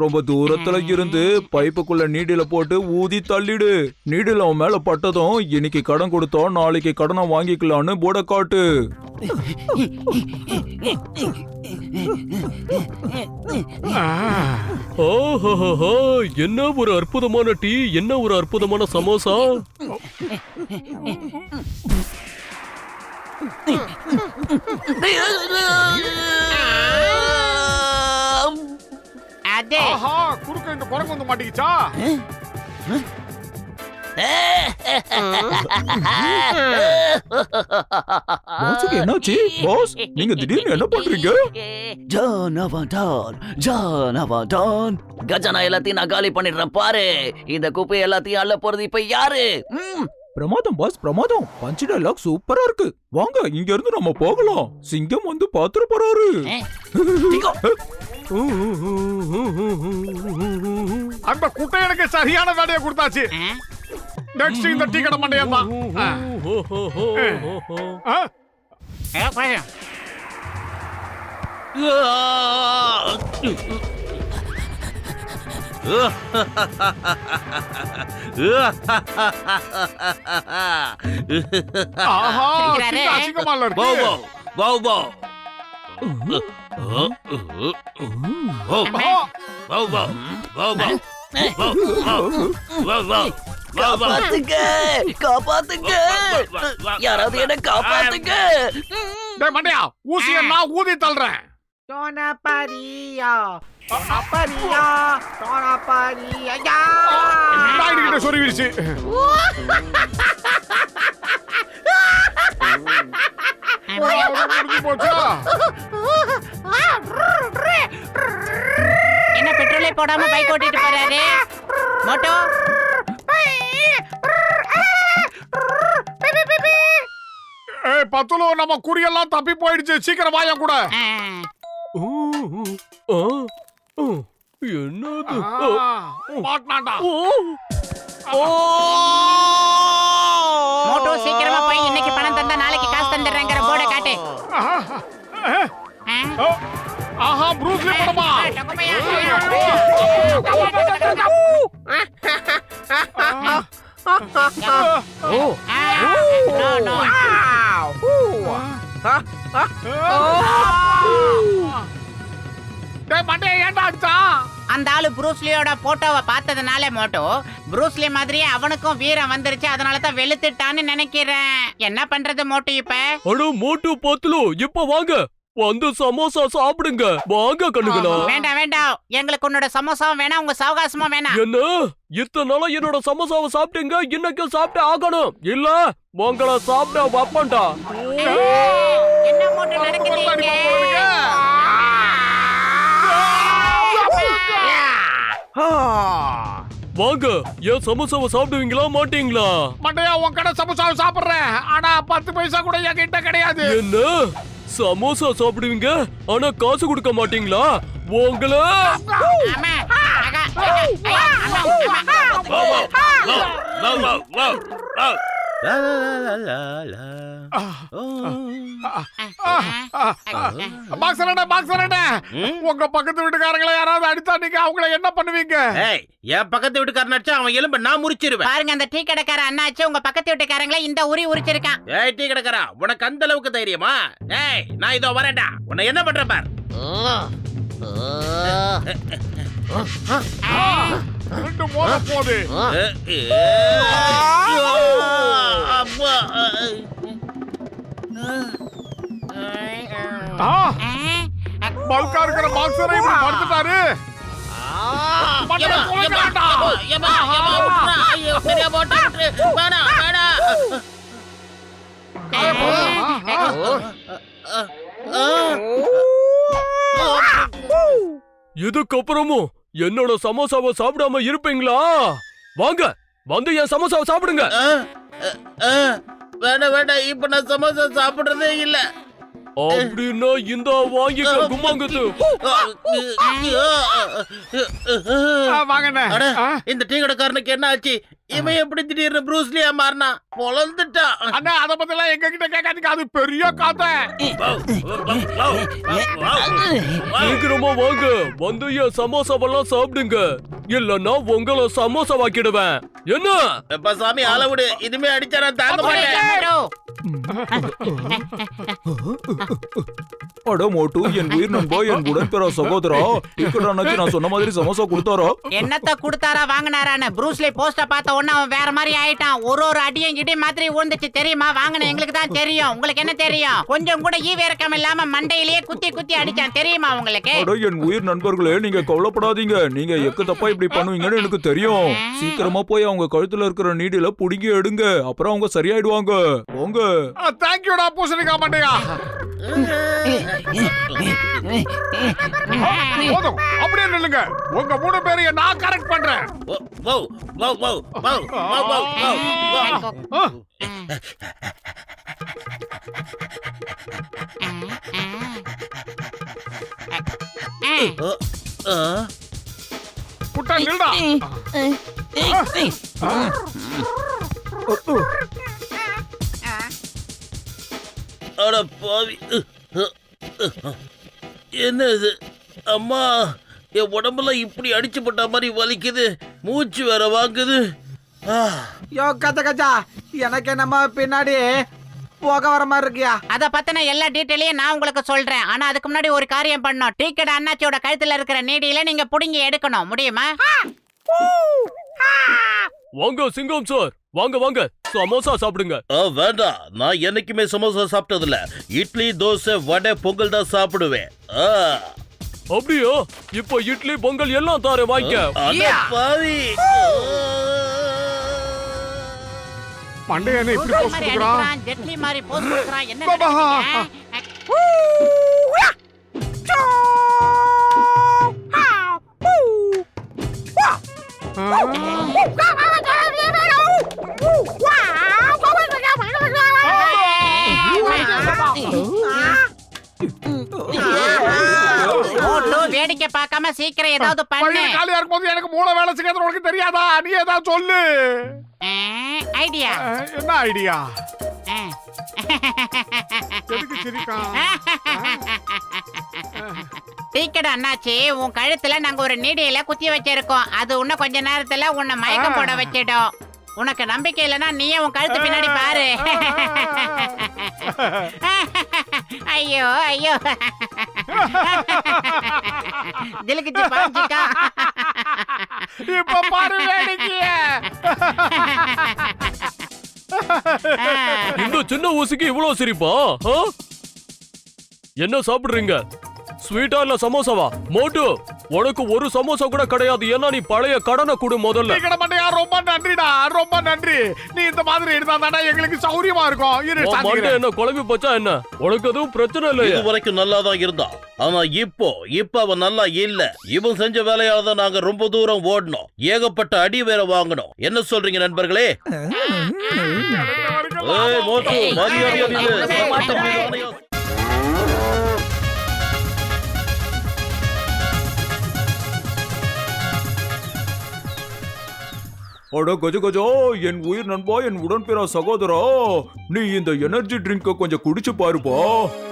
ரொம்ப தூரத்துல இருந்து பைப்புக்குள்ள நீடில போட்டு ஊதி தள்ளிடு. நீடில் அவன் மேல பட்டதும் இன்னைக்கு கடன் கொடுத்தோம், நாளைக்கு கடனை வாங்கிக்கலான்னு போட காட்டு. ஓஹோ, என்ன ஒரு அற்புதமான டீ, என்ன ஒரு அற்புதமான சமோசா. அதே ஆஹா, குறுக்க இந்த குரங்கு வந்து மாட்டிக்கிச்சா? பாஸுக்கு என்னாச்சு? பாஸ், நீங்க திடீர்னு என்ன பண்றீங்க? ஜானவதான் கஜானா எல்லாத்தையும் நான் காலி பண்ணிடுறேன் பாரு. இந்த குப்பை எல்லாத்தையும் அள்ள போறது இப்ப யாரு? பிரமாதம் பாஸ், பிரமாதம். பஞ்ச் டயலாக் சூப்பரா இருக்கு. வாங்க இங்க இருந்து நம்ம போகலாம். சிங்கம் வந்து பாத்துற போறாரு. அந்த குட்டை எனக்கு சரியான வேலையை கொடுத்தாச்சு. நெக்ஸ்ட் இந்த டீ கடை மண்டையா தான். ஆஹா, அசிங்கமால இருக்கு. Wow wow wow wow. காப்பாத்துங்க காப்பாத்துங்க யாராவது என்ன காப்பாத்துங்க. டேய் மண்டையா, ஊசியை நான் ஊதி தள்ளுறேன். சோனப்பரியா சோனப்பரியா சோனப்பரியா. நாய்கிட்ட சொருவிடுச்சு. முடிஞ்சு போச்சா? என்ன பெட்ரோலே போடாம பைக் ஓட்டிட்டு போறாரு மோட்டோ? ஏய் பத்துலு, நம்ம குறியெல்லாம் தப்பி போயிடுச்சு. சீக்கிரம் வாயா கூட. என்னது? மாட்டான்டா. மோட்டோ சீக்கிரமா போய் இன்னைக்கு பணம் தந்தா நாளைக்கு காசு தந்துடுறேங்கிற போர்டை காட்டு. ஆஹா, ப்ரூஸ் லீ படமா? டேய் மண்டையா, ஏன்டா அடிச்சா? அந்த ஆளு ப்ரூஸ்லியோட போட்டோவை பார்த்ததுனால மோட்டோ ப்ரூஸ்லி மாதிரியே அவனுக்கும் வீரம் வந்துருச்சு. அதனால தான் வெளுத்துட்டான்னு நினைக்கிறேன். என்ன பண்றது மோட்டோ இப்ப? அட மோட்டு பத்துலு, இப்ப வாங்க வந்து சமோசா சாப்பிடுங்க. வாங்க கண்ணுகளா. வேண்டாம் வேண்டாம், எங்களுக்கு உன்னோட சமோசாவும் வேணாம், உங்க சவகாசமும் வேணாம். என்ன இத்தனை நாளா என்னோட சமோசாவை சாப்பிட்டீங்க, இன்னைக்கு சாப்பிட்டே ஆகணும். இல்ல உங்களை சாப்பிட வைப்பேன்டா. என்ன மோட்டோ நடக்குது இங்க? வாங்க, ஏன் சமோசாவை சாப்பிடுவீங்களா மாட்டீங்களா? மண்டையா, உன் கடை சமோசாவை சாப்பிடுறேன். ஆனா 10 பைசா கூட என்கிட்ட கிடையாது. என்ன சமோசா சாப்பிடுவீங்க ஆனா காசு கொடுக்க மாட்டீங்களா? உங்கள ஆமா. ஆகா, உங்க பக்கத்து வீட்டுக்காரங்களை யாராவது அடித்தா நீங்க அவங்கள என்ன பண்ணுவீங்க? என் பக்கத்து வீட்டுக்காரன் அடிச்சா அவன் எலும்ப நான் முறிச்சிருவேன். பாருங்க, அந்த டீ கடைக்கார அண்ணாச்சு உங்க பக்கத்து வீட்டுக்காரங்கள இந்த உரி உரிச்சிருக்கான். ஏய் டீ கடைக்காரா, உனக்கு அந்த அளவுக்கு தைரியமா? ஏய் நான் இதோ வரேன்டா. உன்னை என்ன பண்ற பார். ரெண்டு மோத போகுது. பல்கா இருக்கிற பாக்ஸரை இப்படி படுத்துட்டாரு. இதுக்கப்புறமும் என்னோட சமோசாவை சாப்பிடாம இருப்பீங்களா? வாங்க வந்து என் சமோசாவை சாப்பிடுங்க. வேண்டாம் வேண்டாம், இப்ப நான் சமோசா சாப்பிடுறதே இல்ல. அப்படின்னா இந்த வாங்கிக்க கும்மாங்குத்து. இந்த டீ கடைக்காரனுக்கு என்ன ஆச்சு? இவன் எப்படி திடீர்னு ப்ரூஸ்லியா மாறினா? பொழந்துட்டான். அண்ணா, அத பத்தி எல்லாம் எங்க கிட்ட கேட்காதீங்க. அது பெரிய கதை. சீக்கிரமா வாங்க வந்து என் சமோசாவெல்லாம் சாப்பிடுங்க. இல்லன்னா உங்களை சமோசா வாக்கிடுவேன். என்ன சாமி அளவுடு, இனிமே அடிச்சா நான் தாங்க மாட்டேன். அட மோட்டு, என் உயிர் நண்பா, என் உடன்பிற சகோதரா, டிக்கெட் அண்ணாச்சி நான் சொன்ன மாதிரி சமோசா கொடுத்தாரா? என்னத்த கொடுத்தாரா வாங்கினாரான்னு ப்ரூஸ்லி போஸ்ட பார்த்த உடனே அவன் வேற மாதிரி ஆயிட்டான். ஒரு அடியும் இடி மாதிரி விழுந்துச்சு தெரியுமா? வாங்கின எங்களுக்கு தான் தெரியும், உங்களுக்கு என்ன தெரியும்? கொஞ்சம் கூட ஈவிரக்கம் இல்லாம மண்டையிலேயே குத்தி குத்தி அடிச்சான் தெரியுமா உங்களுக்கு? அட என் உயிர் நண்பர்களே, நீங்க கவலைப்படாதீங்க. நீங்க எக்கு தப்பா இப்படி பண்ணுவீங்கன்னு எனக்கு தெரியும். சீக்கிரமா போய் அவங்க கழுத்துல இருக்கிற நீடில புடிங்கி எடுங்க. அப்புறம் அவங்க சரியாயிடுவாங்க. போங்க. தேங்க்யூடா பூசணிக்கா மண்டையா. போதும், அப்படியே நில்லுங்க. உங்க 3 பேரையும் நான் கரெக்ட் பண்றேன். குட்டா நில்டா. அட பாவி, என்ன இது? அம்மா, என் உடம்புல இப்படி அடிச்சு போட்ட மாதிரி வலிக்குது. மூச்சு வேற வாங்குது. யோ கச்சா கச்சா, எனக்கு நம்ம பின்னாடி போக வர மாதிரி இருக்கியா? அத பத்தின எல்லா டீட்டெயிலையும் நான் உங்களுக்கு சொல்றேன். ஆனா அதுக்கு முன்னாடி ஒரு காரியம் பண்ணணும். டீ கடை அண்ணாச்சியோட கழுத்துல இருக்கிற நீடியில நீங்க புடுங்கி எடுக்கணும். முடியுமா? வாங்க சிங்கம் சார், வாங்க வாங்க, சமோசா சாப்பிடுங்க. வேண்டாம், நான் என்னைக்குமே சமோசா சாப்பிட்டதில்ல. இட்லி, தோசை, வடை, பொங்கல் தான் சாப்பிடுவேன். அப்படியா? இப்போ இட்லி பொங்கல் எல்லாம் தாரேன், வாங்கிக்க. அட பாவி. மண்டைய என்ன இப்படி போஸ் மாதிரி கொடுக்குறான்? அடிக்கிறான், ஜெட்லி மாதிரி போஸ் கொடுக்குறான். என்ன பாபா. நினைக்கிறீங்க? மோட்டு வேடிக்கை பார்க்காம சீக்கிரம் ஏதாவது பண்ணு. பையன் காலியா இருக்கும்போது எனக்கு மூளை வேலை செய்யறது உனக்கு தெரியாதா? நீ ஏதாவது சொல்லு. ஐடியா என்ன ஐடியா? எதுக்கு சிரிக்கான்? டீக்கடை அண்ணாச்சி, உன் கழுத்துல நாங்க ஒரு நீடியில குத்தி வச்சிருக்கோம். அது இன்னும் கொஞ்ச நேரத்துல உன்னை மயக்கம் போட வச்சிடும். உனக்கு நம்பிக்கை இல்லைன்னா நீயே உன் கழுத்து பின்னாடி பாரு. ஐயோ ஐயோ, திலுக்குச்சு பாஞ்சிக்கா. இப்ப பாரு வேடிக்கைய. இந்த சின்ன ஊசிக்கு இவ்வளவு சிரிப்பா? என்ன சாப்பிடுறீங்க? ஸ்வீட்டா இல்ல சமோசாவா? மோட்டு, உனக்கு ஒரு சமோசா கூட கிடையாது. ஏன்னா நீ பழைய கடனை கொடு முதல்ல. டீக்கடை மண்டையா, ரொம்ப நன்றிடா, ரொம்ப நன்றி. நீ இந்த மாதிரி இருந்தா தானே எங்களுக்கு சௌரியமா இருக்கும். இரு மண்டை சாப்பிடுறேன். என்ன குழம்பி போச்சா என்ன? உனக்கு எதுவும் பிரச்சனை இல்லையா? இது வரைக்கும் நல்லா தான் இருந்தான். ஆனா இப்ப அவன் நல்லா இல்ல. இவன் செஞ்ச வேலையால தான் நாங்க ரொம்ப தூரம் ஓடணும். ஏகப்பட்ட அடி வேற வாங்கணும். என்ன சொல்றீங்க நண்பர்களே? ஏய் மோட்டு, மரியாதை நில்லு. அட கஜ கஜா, என் உயிர் நண்பா, என் உடன்பிறா சகோதரா, நீ இந்த எனர்ஜி ட்ரிங்க கொஞ்சம் குடிச்சு பாருப்பா.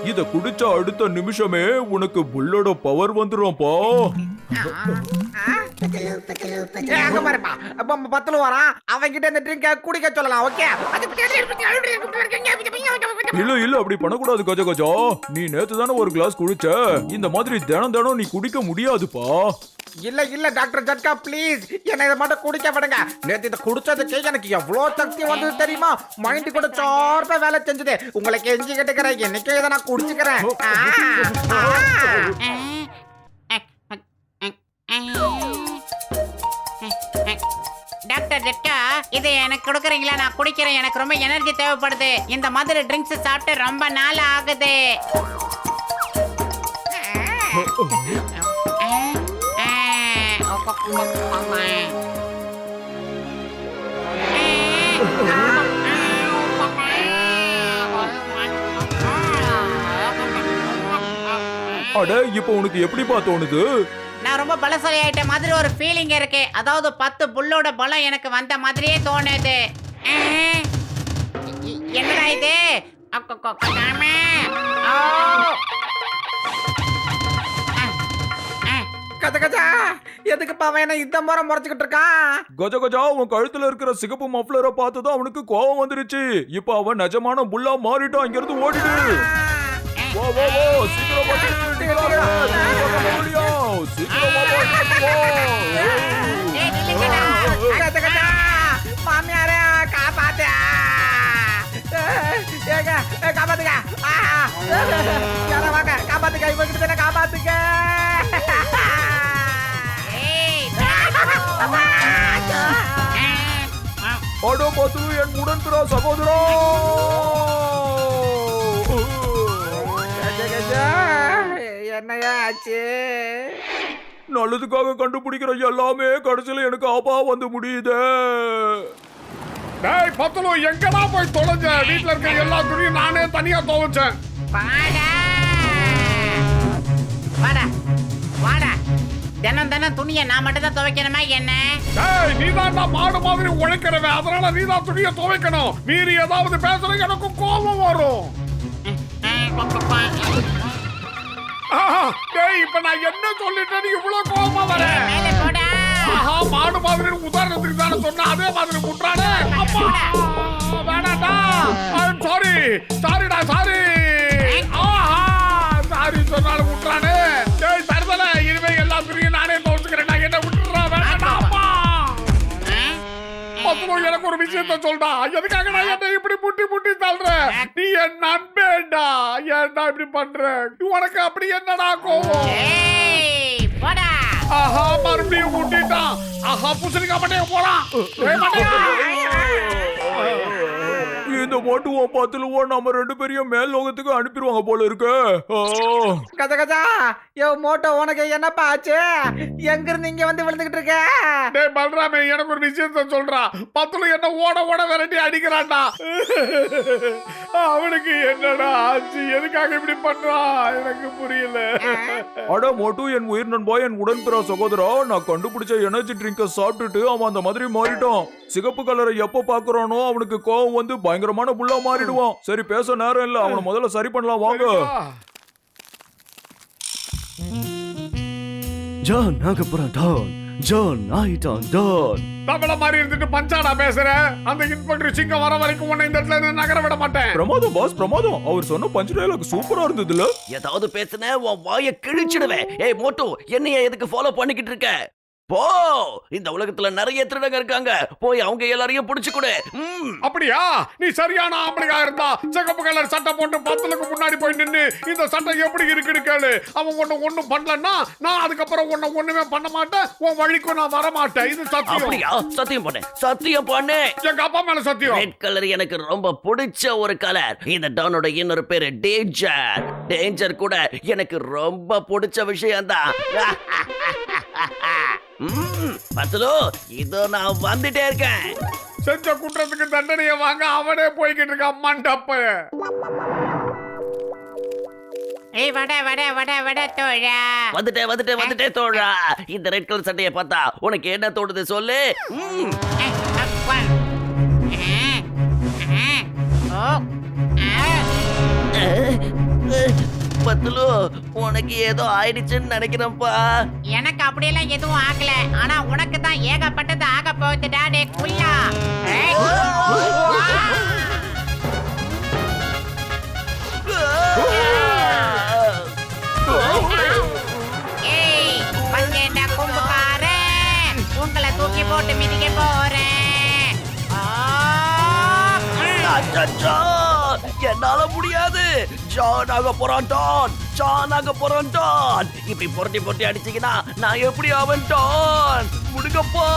இத குடிச்ச அடுத்த நிமிஷமே உனக்கு புல்லோட பவர் வந்துரும்ப்பா. அங்க பாருப்பா, பத்துல வரான். அவன்கிட்ட இந்த ட்ரிங்க குடிக்க சொல்லலாம். ஓகே? இல்ல அப்படி பண்ணக்கூடாது கஜ கஜா. நீ நேத்து தானே ஒரு கிளாஸ் குடிச்ச. இந்த மாதிரி தினம் நீ குடிக்க முடியாதுப்பா. இல்ல டாக்டர் ஜட்கா, ப்ளீஸ் என்ன இதை மட்டும் குடிக்க விடுங்க. நேத்து இதை குடிச்சதுக்கு எனக்கு எவ்வளவு சக்தி வந்தது தெரியுமா? மைண்ட் கூட சார்பா வேலை செஞ்சது. உங்களுக்கு எஞ்சி கேட்டுக்கிறேன், என்னைக்கும் இதை நான் குடிச்சுக்கிறேன். டாக்டர் ஜெட்கா, இதை எனக்கு கொடுக்குறீங்களா? நான் குடிக்கிறேன். எனக்கு ரொம்ப எனர்ஜி தேவைப்படுது. இந்த மாதிரி ட்ரிங்க்ஸ் சாப்பிட்டு ரொம்ப நாள் ஆகுது. அட இப்ப உனக்கு எப்படிப்பா தோணுது? நான் ரொம்ப பலசாலி ஆயிட்ட மாதிரி ஒரு ஃபீலிங் இருக்கு. அதாவது 10 புல்லோட பலம் எனக்கு வந்த மாதிரியே தோணுது. என்னடா இது? கஜ கஜா, எதுக்கு அவன் என்ன இந்த முறை முறைச்சுக்கிட்டு இருக்கான்? கஜ கஜா, உன் கழுத்துல இருக்கிற சிகப்பு மஃப்ளரை பார்த்துதான் அவனுக்கு கோவம் வந்துருச்சு. இப்ப அவன் நிஜமான புல்லா மாறிட்டான். இங்க இருந்து ஓடிடு. வா வா வா, சீக்கிரமா கஜ கஜா, மாமியாரே காப்பாத்து. காப்பாத்துக்க, வாங்க காப்பாத்துக்க, இவங்கிட்ட தானே காப்பாத்துக்க. அட பத்து, என் உடன்பிறா சகோதரா. என்னையா ஆச்சு? நல்லதுக்காக கண்டுபிடிக்கிற எல்லாமே கடைசியில எனக்கு ஆபா வந்து முடியுது. டேய் பத்தலு, எங்கடா போய் தொலைஞ்ச? வீட்ல இருக்க எல்லா துணியும் நானே தனியா துவைச்சேன். வாடா வாடா, தினம் துணியை நான் மட்டும் தான் துவைக்கணுமா என்ன? டேய், நீதான்டா மாடு மாதிரி உழைக்கிறவன். அதனால நீதான் துணியை துவைக்கணும். மீறி ஏதாவது பேசுற எனக்கு கோபம் வரும். டேய், இப்ப நான் என்ன சொல்லிட்டேன்னு இவ்வளவு கோபமா வர? மேலே போடா. ஆஹா, மாடு மாதிரி உதாரணத்துக்கு தானே சொன்ன, அதே மாதிரி முட்டானே. அப்பா வேணாண்டா. ஐ அம் சாரி. சாரிடா சாரி. ஆஹா சாரி சொன்னாலும் விட்டுறானே. டேய் தரதல, இனிமே எல்லா பிரியும் நானே தோச்சுக்கிறேன்டா. என்ன விட்டுறா வேண்டாம்ப்பா. பத்லு எனக்கு ஒரு விஷயத்த சொல்டா. எதுக்காக நான் என்ன இப்படி முட்டி முட்டி தள்ளுறேன்? நீ என் நண்பேண்டா. ஏன்டா இப்படி பண்ற? உனக்கு அப்படி என்னடா கோவம்? போடா. ஆஹா மறுபடியும் முட்டிட்டான். ஆஹா புசலிக்கா மண்டைய போறான். இந்த மோட்டுவோ பத்துலுவோ நம்ம 2 பேரையும் மேல் லோகத்துக்கு அனுப்பிடுவாங்க போல இருக்கு. கஜா கஜா யோ மோட்டோ, உனக்கு என்னப்பா ஆச்சு? எங்க இருந்து இங்க வந்து விழுந்துகிட்டு இருக்க? டேய் பல்ராமே, எனக்கு ஒரு விஷயத்த சொல்றா. பத்துல என்ன ஓட ஓட விரட்டி அடிக்கிறான்டா. அவனுக்கு என்னடா ஆச்சு? எதுக்காக இப்படி பண்றான் எனக்கு புரியல. அட மோட்டு, என் உயிர் நண்பா, என் உடன்பிற சகோதரா, நான் கண்டுபிடிச்ச எனர்ஜி ட்ரிங்க சாப்பிட்டுட்டு அவன் அந்த மாதிரி மாறிட்டான். சிகப்பு கலரை எப்ப பாக்குறானோ அவனுக்கு கோவம் வந்து பயங்கரமான புல்லா மாறிடுவான். சரி பேச நேரம் இல்ல, அவனை முதல்ல சரி பண்ணலாம் வாங்க. ஜான் நாகப்புறம் டான், ஜான் ஆயிட்டான் டான். தமிழ மாதிரி இருந்துட்டு பஞ்சாடா பேசுற. அந்த இன்ஸ்பெக்டர் சிங்கம் வர வரைக்கும் உன்னை இந்த இடத்துல இருந்து நகர விட மாட்டேன். பிரமாதம் பாஸ், பிரமாதம். அவர் சொன்ன பஞ்ச் டயலாக் சூப்பரா இருந்ததுல. ஏதாவது பேசுன உன் வாயை கிழிச்சிடுவேன். ஏய் மோட்டு, என்னைய எதுக்கு ஃபாலோ பண்ணிக்கிட்டு இருக்க? போ, இந்த உலகத்துல நிறைய திருடங்க இருக்காங்க. போய் அவங்க எல்லாரையும் புடிச்சு கொடு. அப்படியா? நீ சரியான ஆம்பளையா இருந்தா சிகப்பு கலர் சட்டை போட்டு பத்தலுக்கு முன்னாடி போய் நின்னு இந்த சட்டை எப்படி இருக்குன்னு கேளு. அவன் ஒண்ணும் பண்ணலன்னா நான் அதுக்கப்புறம் ஒண்ணுமே பண்ண மாட்டேன். உன் வழிக்கு நான் வர மாட்டேன். இது சத்தியம். அப்படியா? சத்தியம் பண்ணு, சத்தியம் பண்ணு. எங்க அப்பா மேல சத்தியம். ரெட் கலர் எனக்கு ரொம்ப பிடிச்ச ஒரு கலர். இந்த டானோட இன்னொரு பேரு டேஞ்சர். டேஞ்சர் கூட எனக்கு ரொம்ப பிடிச்ச விஷயம் தான். பத்லு, இதோ நான் வந்துட்டே இருக்கேன். செஞ்ச குற்றத்துக்கு தண்டனையை வாங்க அவனே போய்கிட்டு இருக்கான் மண்டப்ப. ஏய் வட வட வட வட தோழா. வந்துட்டே தோழா. இந்த ரெட் கலர் சட்டையை பார்த்தா உனக்கு என்ன தோணுது சொல்லு. பத்லு, உனக்கு ஏதோ ஆயிடுச்சுன்னு நினைக்கிறேன்ப்பா. எனக்கு அப்படியெல்லாம் எதுவும் ஆகல. ஆனா உனக்கு தான் ஏகப்பட்டது ஆக போகுதுடா டே குள்ளா. ஏய் பஞ்சேண்டா கும்புக்காரன், உங்களை தூக்கி போட்டு மிதிக்க போறேன். என்னால முடியாது. ஜானாக போறான் டான், ஜானாக போறான் டான். இப்படி புரட்டி புரட்டி அடிச்சீங்கன்னா நான் எப்படி அவன் டான்? முடுங்கப்பா.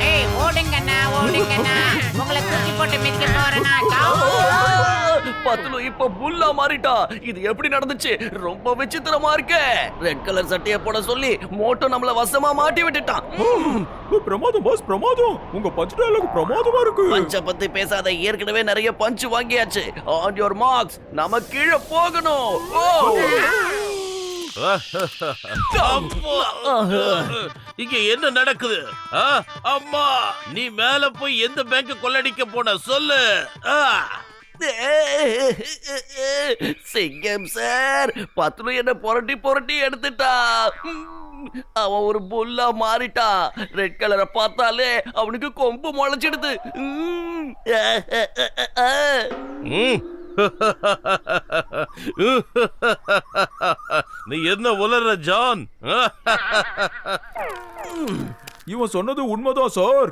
ஏய் ஓடுங்கண்ணா ஓடுங்கண்ணா, உங்களை தூக்கி போட்டு மிதிக்க போறேனா. பத்லு இப்ப புல்லா மாறிட்டா. இது எப்படி நடந்துச்சு? ரொம்ப விசித்திரமா இருக்கு. ரெட் கலர் சட்டையை போட சொல்லி மோட்டோ நம்மள வசமா மாட்டி விட்டுட்டான். பிரமாதம் பாஸ், பிரமாதம். உங்க பஞ்ச் டயலாக் பிரமாதமா இருக்கு. பஞ்ச பத்தி பேசாத, ஏற்கனவே நிறைய பஞ்ச் வாங்கியாச்சு. ஆன் யுவர் மார்க்ஸ், நம்ம கீழே போகணும். இங்க என்ன நடக்குது? அம்மா, நீ மேல போய் எந்த பேங்க் கொள்ளடிக்க போன சொல்லு. சிங்கம் சார், பத்லு என்ன புரட்டி புரட்டி எடுத்துட்டா. அவன் ஒரு புல்லா மாறிட்டா. ரெட் கலரை பார்த்தாலே அவனுக்கு கொம்பு முளைச்சிடுது. நீ என்ன உலர்ற ஜான்? இவன் சொன்னது உண்மைதான் சார்.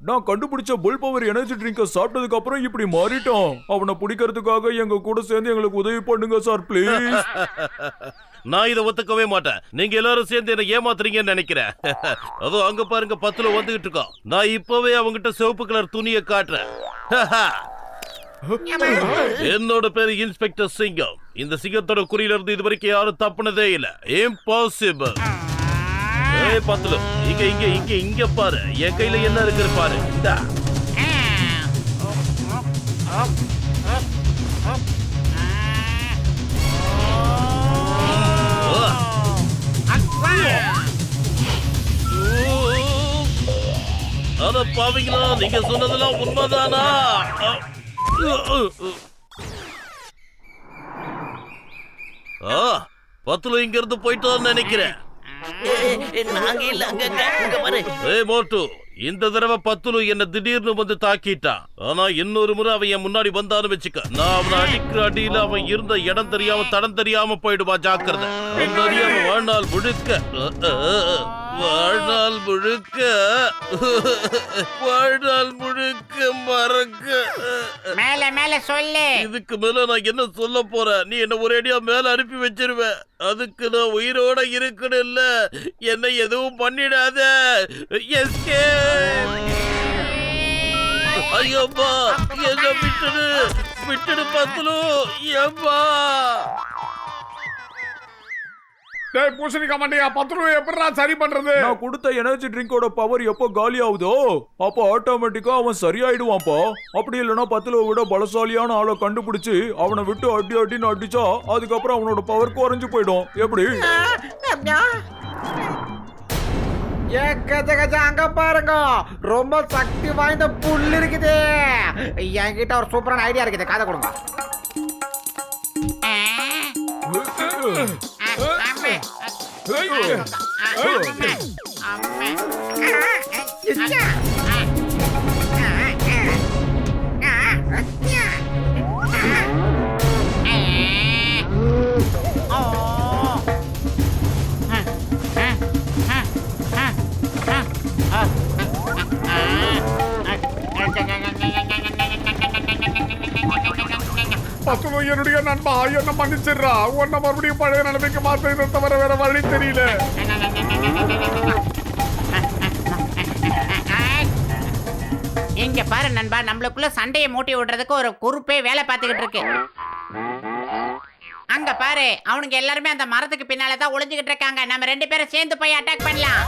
நான் கண்டுபிடிச்ச புல் பவர் எனர்ஜி ட்ரிங்க சாப்பிட்டதுக்கு அப்புறம் இப்படி மாறிட்டான். அவனை பிடிக்கிறதுக்காக எங்க கூட சேர்ந்து எங்களுக்கு உதவி பண்ணுங்க சார் ப்ளீஸ். நான் இதை ஒத்துக்கவே மாட்டேன். நீங்க எல்லாரும் சேர்ந்து என்ன ஏமாத்துறீங்கன்னு நினைக்கிறேன். அதோ அங்க பாருங்க, பத்துல வந்துகிட்டு இருக்கோம். நான் இப்பவே அவங்கிட்ட சிவப்பு கலர் துணியை காட்டுறேன். என்னோட பேரு இன்ஸ்பெக்டர் சிங்கம். இந்த சிங்கத்தோட குறியில இருந்து இது வரைக்கும் யாரும் தப்புனதே இல்ல. இம்பாசிபிள். ஏய் பத்லு, இங்க இங்க இங்க இங்க பாரு. என் கையில என்ன இருக்கு பாரு. இந்தா. அத பாவீங்களா, நீங்க சொன்னதெல்லாம் உண்மைதானா? பத்லு இங்க இருந்து போயிட்டு நினைக்கிறேன். நாங்க இல்ல, அங்க பாரு. ஏய் மோட்டு, இந்த தடவை பத்துலு என்ன திடீர்னு வந்து தாக்கிட்டான். ஆனா இன்னொரு முறை அவன் என் முன்னாடி வந்தான்னு வச்சுக்க, நான் அவனை அடிக்கிற அடியில அவன் இருந்த இடம் தெரியாம தடம் தெரியாம போயிடுவா. ஜாக்கிரதை. அந்த அடி அவன் வாழ்நாள் முழுக்க மறக்க. மேல மேல சொல்லு. இதுக்கு மேல நான் என்ன சொல்ல போறேன்? நீ என்ன ஒரேடியா மேல அனுப்பி வச்சிருவ. அதுக்கு நான் உயிரோட இருக்கணும். இல்ல என்ன எதுவும் பண்ணிடாத. ஐயோப்பா, என்ன விட்டுடு பத்துலு. ஏப்பா டேய் பூசணிக்கா மண்டையா, பத்துலு எப்படிடா சரி பண்றது? நான் கொடுத்த எனர்ஜி ட்ரிங்கோட பவர் எப்போ காலி ஆகுதோ அப்போ ஆட்டோமேட்டிக்கா அவன் சரியாயிடுவான்ப்பா. அப்படி இல்லைன்னா பத்துல விட பலசாலியான ஆளை கண்டுபிடிச்சு அவனை விட்டு அடின்னு அடிச்சா அதுக்கப்புறம் அவனோட பவர் குறைஞ்சு போயிடும். எப்படி? ஏ கஜ கஜ, அங்க பாருங்க, ரொம்ப சக்தி வாய்ந்த புல் இருக்குது. என்கிட்ட ஒரு சூப்பரான ஐடியா இருக்குது, காதை கொடுங்க. பத்துலு என்னுடைய நண்பா, என்ன மன்னிச்சிடுறா. உன்னை மறுபடியும் பழைய நிலைமைக்கு மாத்த தவிர வேற வழி தெரியல. இங்க பாரு நண்பா, நம்மளுக்குள்ள சண்டையை மூட்டி விடுறதுக்கு ஒரு குறுப்பே வேலை பார்த்துக்கிட்டு இருக்கு. அங்க பாரு, அவனுங்க எல்லாருமே அந்த மரத்துக்கு பின்னாலதான் ஒளிஞ்சுக்கிட்டு இருக்காங்க. நம்ம 2 பேரும் சேர்ந்து போய் அட்டாக் பண்ணலாம்.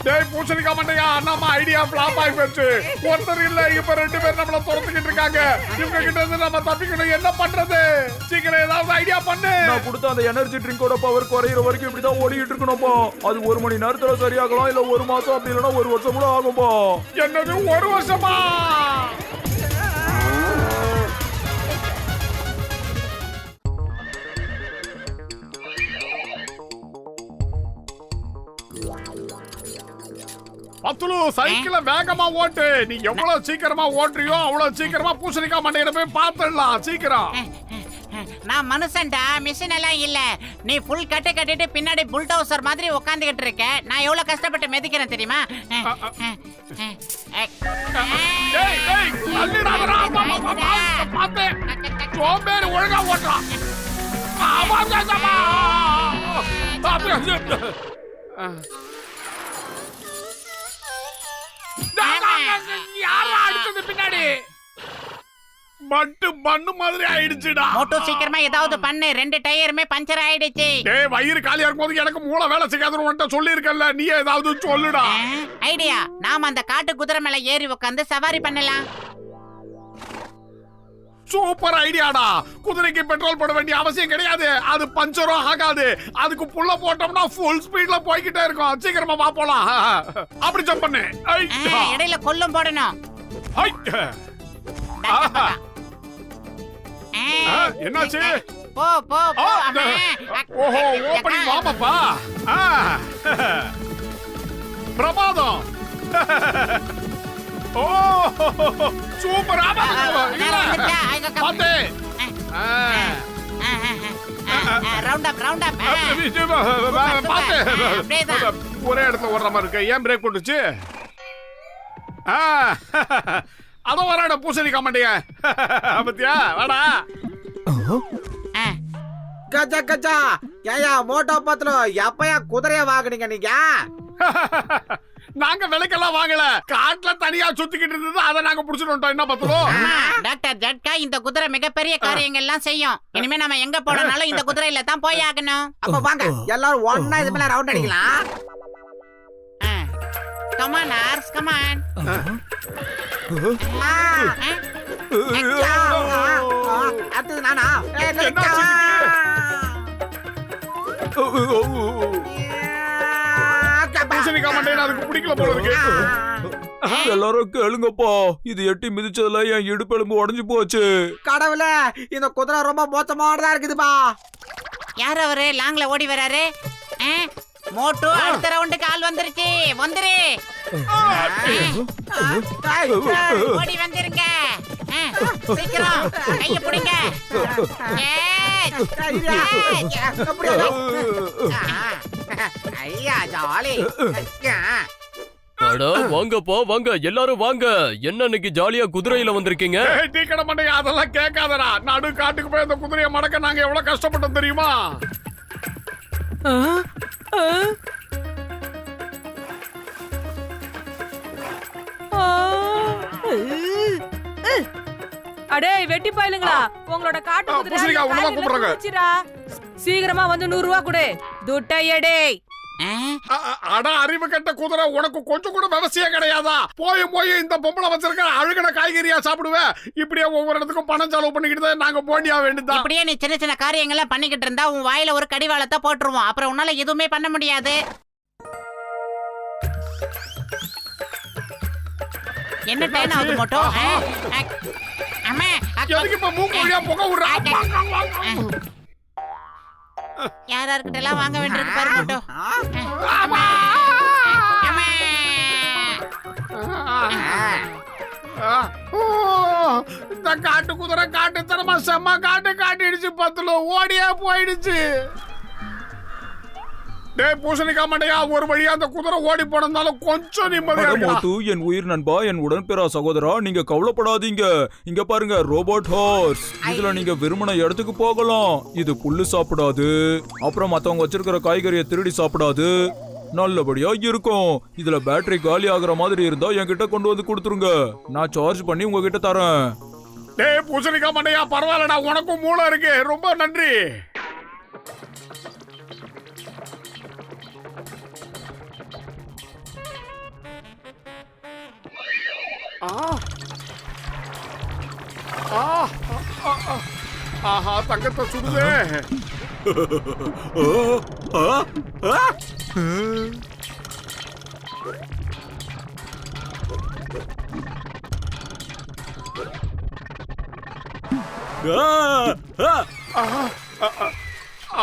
டேய் பூசணிக்கா மண்டையா, நம்ம ஐடியா ஃபிளாப் ஆகி போச்சு. ஒருத்தர் இல்ல, இப்ப 2 பேர் நம்மள துரத்திக்கிட்டு இருக்காங்க. இவங்க கிட்ட இருந்து நம்ம தப்பிக்கணும். என்ன பண்றது? சீக்கிரம் ஏதாவது ஐடியா பண்ணு. நான் கொடுத்த அந்த எனர்ஜி ட்ரிங்கோட பவர் குறையிற வரைக்கும் இப்படிதான் ஓடிட்டு இருக்கணும்பா. அது 1 மணி நேரத்துல சரியாகலாம், இல்ல 1 மாசம், அப்படி இல்லைன்னா 1 வருஷம் கூட ஆகும்பா. என்னது 1 வருஷமா? பத்துலு, சைக்கிள வேகமா ஓட்டு. நீ எவ்வளவு சீக்கிரமா ஓட்டுறியோ அவ்வளவு சீக்கிரமா பூசணிக்கா மண்டையில போய் பாத்துடலாம். சீக்கிரம். நான் மனுஷன்டா, மிஷின் எல்லாம் இல்ல. நீ ஃபுல் கட்டு கட்டிட்டு பின்னாடி புல்டோசர் மாதிரி உட்காந்துக்கிட்டு இருக்க. நான் எவ்வளவு கஷ்டப்பட்டு மிதிக்கிறேன் தெரியுமா? டேய் டேய், தள்ளிடாதடா. பாத்து சோம்பேறி, ஒழுங்கா ஓட்டுறா. யாரா அடிச்சது பின்னாடி? பட்டு பண்ணு மாதிரி ஆயிடுச்சுடா. மோட்டோ சீக்கிரமா ஏதாவது பண்ணு. 2 டயருமே பஞ்சர் ஆயிடுச்சு. டேய், வயிறு காலியா இருக்கும்போது எனக்கு மூளை வேலை செய்யாதுன்னு உன்கிட்ட சொல்லியிருக்கேன்ல. நீ ஏதாவது சொல்லுடா. ஐடியா, நாம அந்த காட்டு குதிரை மேல ஏறி உட்காந்து சவாரி பண்ணலாம். சூப்பர் ஐடியாடா. குதிரைக்கு பெட்ரோல் போட வேண்டிய அவசியம் கிடையாது. அது பஞ்சரும் ஆகாது. அதுக்கு புல்ல போட்டோம்னா ஃபுல் ஸ்பீட்ல போய்கிட்டே இருக்கும். சீக்கிரமா வா போலாம். அப்படி ஜம்ப் பண்ணு. இடையில கொல்லும் போடணும். என்னாச்சு? போ போ போ. ஓஹோ, ஓபனிங் வாமப்பா. பிரமாதம். ஓ சூப்பர். ஒரே இடத்துல ஓடுற மாதிரி இருக்கு. ஏன் பிரேக் போட்டுச்சு? அத வராட பூசணிக்கா மண்டைய. பத்தியா? வாடா. கஜா கஜா, ஏயா மோட்டோ பத்துல எப்பயா குதிரைய வாங்குனீங்க நீங்க? நாங்க விலைக்கெல்லாம் வாங்கல. காட்டுல தனியா சுத்திக்கிட்டு இருந்தது, அதை நாங்க புடிச்சிட்டு வந்துட்டோம். என்ன பத்துறோம்? டாக்டர் ஜட்கா, இந்த குதிரை மிகப்பெரிய காரியங்கள் எல்லாம் செய்யும். இனிமே நம்ம எங்க போனாலும் இந்த குதிரையில தான் போய் ஆகணும். அப்ப வாங்க எல்லாரும் ஒண்ணா இது மேல ரவுண்ட் அடிக்கலாம். Come on, Ars, come on. அடுத்தது நானா? பூசணிக்காய் மண்டையை அதுக்கு பிடிக்கல போல இருக்கு. எல்லாரும் கேளுங்கப்பா, இது எட்டி மிதிச்சதுல என் இடுப்பெலும்பு உடைஞ்சு போச்சு. கடவுளே, இந்த குதிரை ரொம்ப மோசமானதா இருக்குதுப்பா. யார் அவரு லாங்ல ஓடி வராரு? மோட்டு அடுத்த ரவுண்டுக்கு ஆள் வந்துருச்சு. வந்துரு, ஓடி வந்துருங்க. சீக்கிரம் கைய பிடிங்க. ஐயா ஜாலி. அட வாங்கப்பா வாங்க, எல்லாரும் வாங்க. என்ன இன்னைக்கு ஜாலியா குதிரையில வந்திருக்கீங்க? டீ கடை மண்டையா, அதெல்லாம் கேட்காதடா. நடு காட்டுக்கு போய் அந்த குதிரையை மடக்க நாங்க எவ்வளவு கஷ்டப்பட்டோம் தெரியுமா? அடே வெட்டி பாயலுங்களா, உங்களோட காட்டு பூசணிக்கா, உள்ள கூப்பிடுறாங்க. குதிரை சீக்கிரமா வந்து 100 ரூபா கொடு. துட்டையடே. அட அறிவு கட்ட குதிரை, உனக்கு கொஞ்சம் கூட விவசாயம் கிடையாதா? போய் போய் இந்த பொம்பளை வச்சிருக்க அழுகின காய்கறியா சாப்பிடுவேன். இப்படியே ஒவ்வொரு இடத்துக்கும் பணம் செலவு பண்ணிக்கிட்டு நாங்க போண்டியா வேண்டியதா? இப்படியே நீ சின்ன சின்ன காரியங்கள்லாம் பண்ணிக்கிட்டு இருந்தா உன் வாயில ஒரு கடிவாளத்தை போட்டுருவோம். அப்புறம் உன்னால எதுவுமே பண்ண முடியாது. என்ன டைம் ஆகுது மோட்டோ? அம்மா, எதுக்கு இப்ப மூக்கு வழியா புகை விடுறா? யாரார்கிட்ட எல்லாம் வாங்க வேண்டியிருக்கு பாரு மோட்டோ. இந்த காட்டு குதிரை காட்டுத்தனமா செம்ம காட்டிடுச்சு. 10 ஓடியே போயிடுச்சு. டேய் பூசணிக்காய் மண்டையா, ஒரு வழியா அந்த குதிரை ஓடி போனதாலும் கொஞ்சம் நிம்மதியா இருக்கு. மோட்டு, என் உயிர் நண்பா, என் உடன்பிறா சகோதரா, நீங்க கவலைப்படாதீங்க. இங்க பாருங்க, ரோபோட் ஹார்ஸ். இதுல நீங்க விரும்பின இடத்துக்கு போகலாம். இது புல்லு சாப்பிடாது, அப்புறம் மத்தவங்க வச்சிருக்கிற காய்கறியை திருடி சாப்பிடாது. நல்லபடியா இருக்கும். இதுல பேட்டரி காலி ஆகுற மாதிரி இருந்தா என்கிட்ட கொண்டு வந்து கொடுத்துருங்க. நான் சார்ஜ் பண்ணி உங்ககிட்ட தரேன். டேய் பூசணிக்காய் மண்டையா, பரவாயில்லடா, உனக்கும் மூளை இருக்கு. ரொம்ப நன்றி. ஆஹா, தங்கத்தை சுடுதே.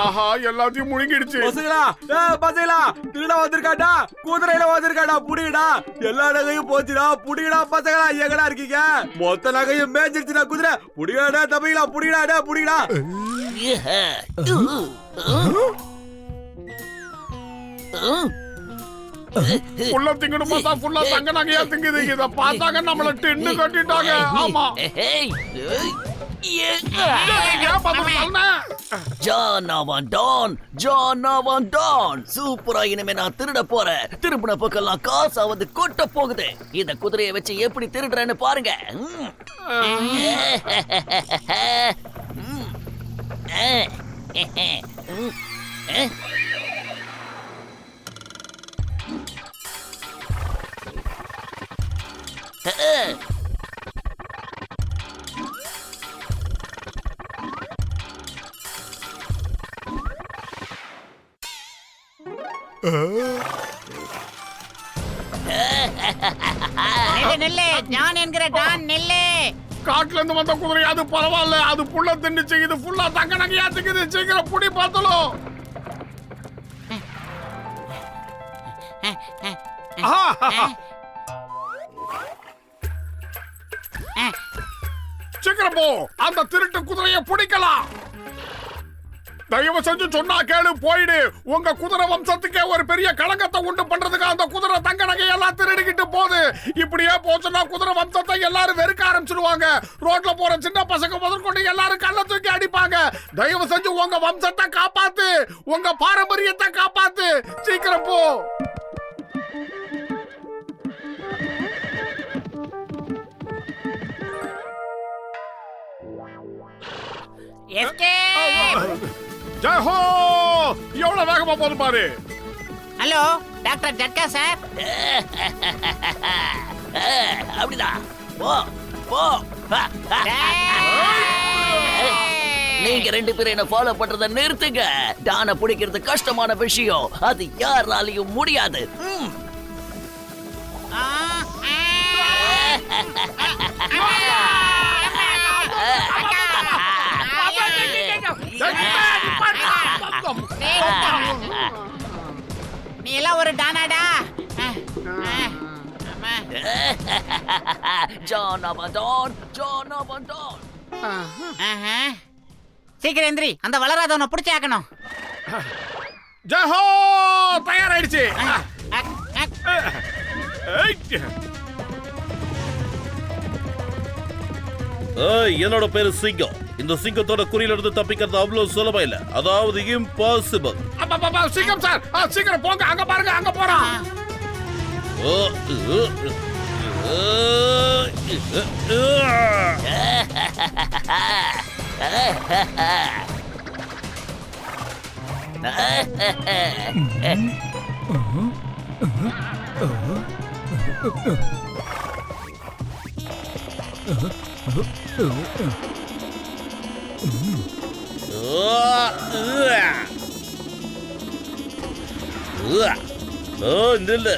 ஆஹா, எல்லாத்தையும் முழுங்கிடுச்சு. பசங்களா, பசங்களா, திருட வந்திருக்காடா, குதிரையில வந்திருக்காடா, புடிங்கடா. எல்லா நகையும் போச்சுடா, புடிங்கடா பசங்களா. எங்கடா இருக்கீங்க? மொத்த நகையும் மேய்ஞ்சிருச்சுடா குதிரை. புடிங்கடா தம்பிங்களா, புடிங்கடா, புடிங்கடா. புள்ள திங்கணும் பார்த்தா ஃபுல்லா தங்க நகையா திங்குது. இத பார்த்தாங்க நம்மள டென்னு கட்டிட்டாங்க. ஆமா, சூப்பரா. இனிமே நான் திருட போறேன். திரும்பின பக்கம்லாம் காசாவது கொட்ட போகுது. இந்த குதிரையை வச்சு எப்படி திருடுறேன்னு பாருங்க. நெல்லு, ஞான் என்கிற டான் நெல்லு. காட்டுல இருந்து வந்த குதிரை, அது பரவாயில்ல. அது புள்ள தின்னுச்சு. இது ஃபுல்லா தங்க நகையா திங்குது. சீக்கிரம் புடி பார்த்தலும். சீக்கிரம் போ, அந்த திருட்டு குதிரையை பிடிக்கலாம். தயவு செஞ்சு சொன்னா கேளு, போயிடு. உங்க குதிரை வம்சத்துக்கே ஒரு பெரிய களங்கத்தை உண்டு பண்றதுக்கு அந்த குதிரை தங்க நகையெல்லாம் திருடிக்கிட்டு போகுது. இப்படியே போச்சுன்னா குதிரை வம்சத்தை எல்லாரும் வெறுக்க ஆரம்பிச்சிடுவாங்க. ரோட்ல போற சின்ன பசங்க முதற்கொண்டு எல்லாரும் கல்ல தூக்கி அடிப்பாங்க. தயவு செஞ்சு உங்க வம்சத்தை காப்பாத்து, உங்க பாரம்பரியத்தை காப்பாத்து. சீக்கிரம் போ. ஜெய் ஹோ! எவ்வளவு வேகமா போது பாரு. Hello, doctor Jhatka sir. அப்படிதான். போ போ. நீங்க 2 பேரும் என்ன ஃபாலோ பண்றத நிறுத்துங்க. டானை பிடிக்கிறது கஷ்டமான விஷயம், அது யாராலையும் முடியாது. நீ எல்லாம் ஒரு டானாடா. John அபடான், John அபடான். சீக்கிரம் எந்திரி, அந்த வளராதவனை பிடிச்சி ஆக்கணும். ஜஹோ தயாராயிடுச்சு. என்னோட பேரு சிங்கம். இந்த சிங்கத்தோட குறியில இருந்து தப்பிக்கிறது அவ்வளவு சுலபம் இல்ல, அதாவது இம்பாசிபிள். சிங்கம் சார், சீக்கிரம் போங்க, அங்க பாருங்க, அங்க போறோம். நில்லு,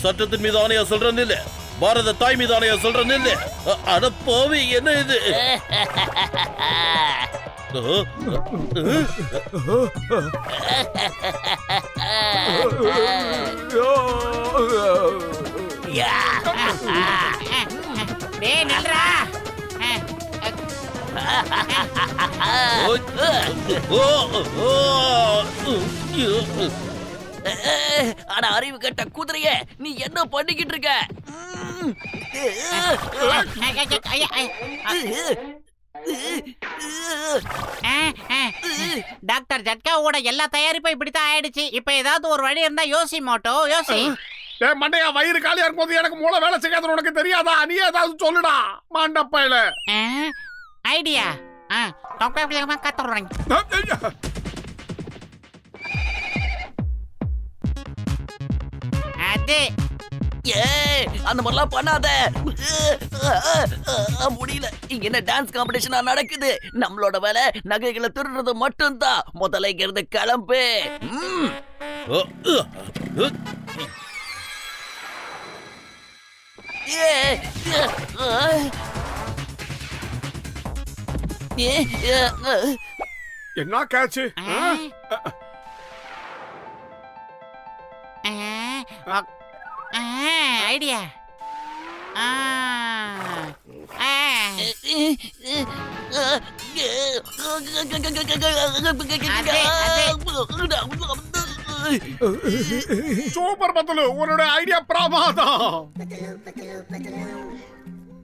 சட்டத்தின் மீது ஆணையா சொல்ற நில்லு, பாரத தாய் மீது ஆணையா சொல்ற நில்லு. அட போவி, என்ன இது? டேய் நில்றா. ஆனா அறிவு கட்ட குதிரையே, நீ என்ன பண்ணிக்கிட்டு இருக்க? டாக்டர் ஜட்காவோட எல்லா தயாரிப்பும் இப்படித்தான் ஆயிடுச்சு. இப்ப ஏதாவது ஒரு வழி இருந்தா யோசி மோட்டோ, யோசி. மண்டையா, வயிறு காலியா இருக்கும்போது எனக்கு மூளை வேலை செய்யாத உனக்கு தெரியாதா? நீ ஏதாவது சொல்லுடா மாண்டப்பையில. ஐடியா கத்துறேன். அது அந்த மாதிரிலாம் பண்ணாத, முடியல. இங்க என்ன டான்ஸ் காம்படிஷனா நடக்குது? நம்மளோட வேலை நகைகளை திருடுறது மட்டும்தான். முதல்ல இங்க இருந்து கிளம்பு. என்ன கேட்ச்? ஐடியா. சூப்பர் பத்துலு, உன்னோட ஐடியா பிரமாதம்.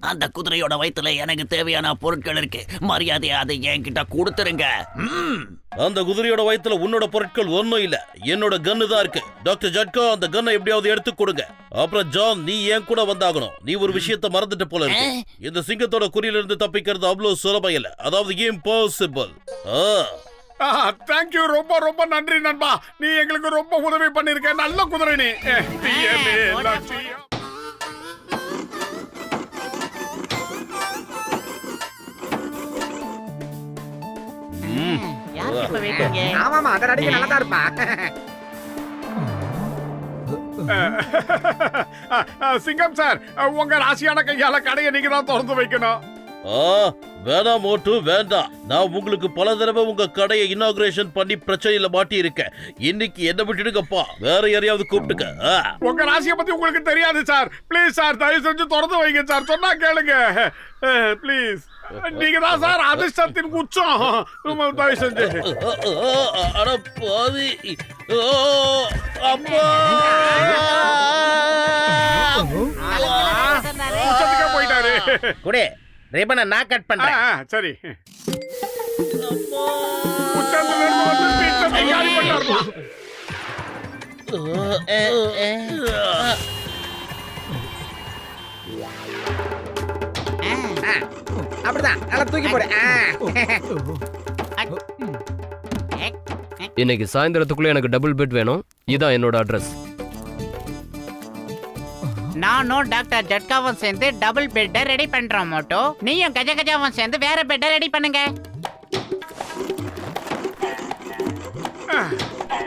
அந்த குதிரையோட வயித்துல எனக்கு தேவையான பொருட்கள் இருக்கு, மரியாதையா அதை என்கிட்ட கொடுத்துருங்க. அந்த குதிரையோட வயித்துல உன்னோட பொருட்கள் ஒன்னும் இல்ல, என்னோட கன்னு தான் இருக்கு. டாக்டர் ஜட்கா, அந்த கன்னை எப்படியாவது எடுத்து கொடுங்க. அப்புறம் ஜான், நீ ஏன் கூட வந்தாகணும். நீ ஒரு விஷயத்தை மறந்துட்டு போல இருக்கு. இந்த சிங்கத்தோட குறியில இருந்து தப்பிக்கிறது அவ்வளவு சுலபம் இல்ல, அதாவது இம்பாசிபிள். தேங்க்யூ, ரொம்ப ரொம்ப நன்றி நண்பா. நீ எங்களுக்கு ரொம்ப உதவி பண்ணிருக்க. நல்ல குதிரை நீ. ஆமாமா, அதை அடிக்க நல்லதா இருப்பா. சிங்கம் சார், உங்க ராசியான கையால கடையை நீங்க தான் திறந்து வைக்கணும். வேணாம் மோட்டு, வேண்டாம். நான் உங்களுக்கு பல தடவை உங்க கடையை இனாகுரேஷன் பண்ணி பிரச்சனையில மாட்டி இருக்கேன். இன்னைக்கு என்ன விட்டுடுங்கப்பா, வேற யாரையாவது கூப்பிட்டுக்க. உங்க ராசியை பத்தி உங்களுக்கு தெரியாது சார். ப்ளீஸ் சார், தயவு செஞ்சு திறந்து வைங்க சார். சொன்னா கேளுங்க ப்ளீஸ். நீங்க தான் சார் அதிர்ஷ்டத்தின் உச்சம். தயவு செஞ்சு. அட பாவி, அப்பா உச்சத்துக்கே போயிட்டாரு. குடே ரிபனை நான் கட் பண்றேன். சரி. உச்சத்துல இருந்து வந்து பீட்சா தயாரி பண்ணாருமா. அப்படிதான், நல்லா தூக்கி போடு. இன்னைக்கு சாயந்தரத்துக்குள்ள எனக்கு டபுள் பெட் வேணும். இதான் என்னோட அட்ரஸ். நானும் டாக்டர் ஜட்காவும் சேர்ந்து டபுள் பெட்டை ரெடி பண்றோம் மோட்டோ. நீயும் கஜ கஜாவும் சேர்ந்து வேற பெட்டை ரெடி பண்ணுங்க.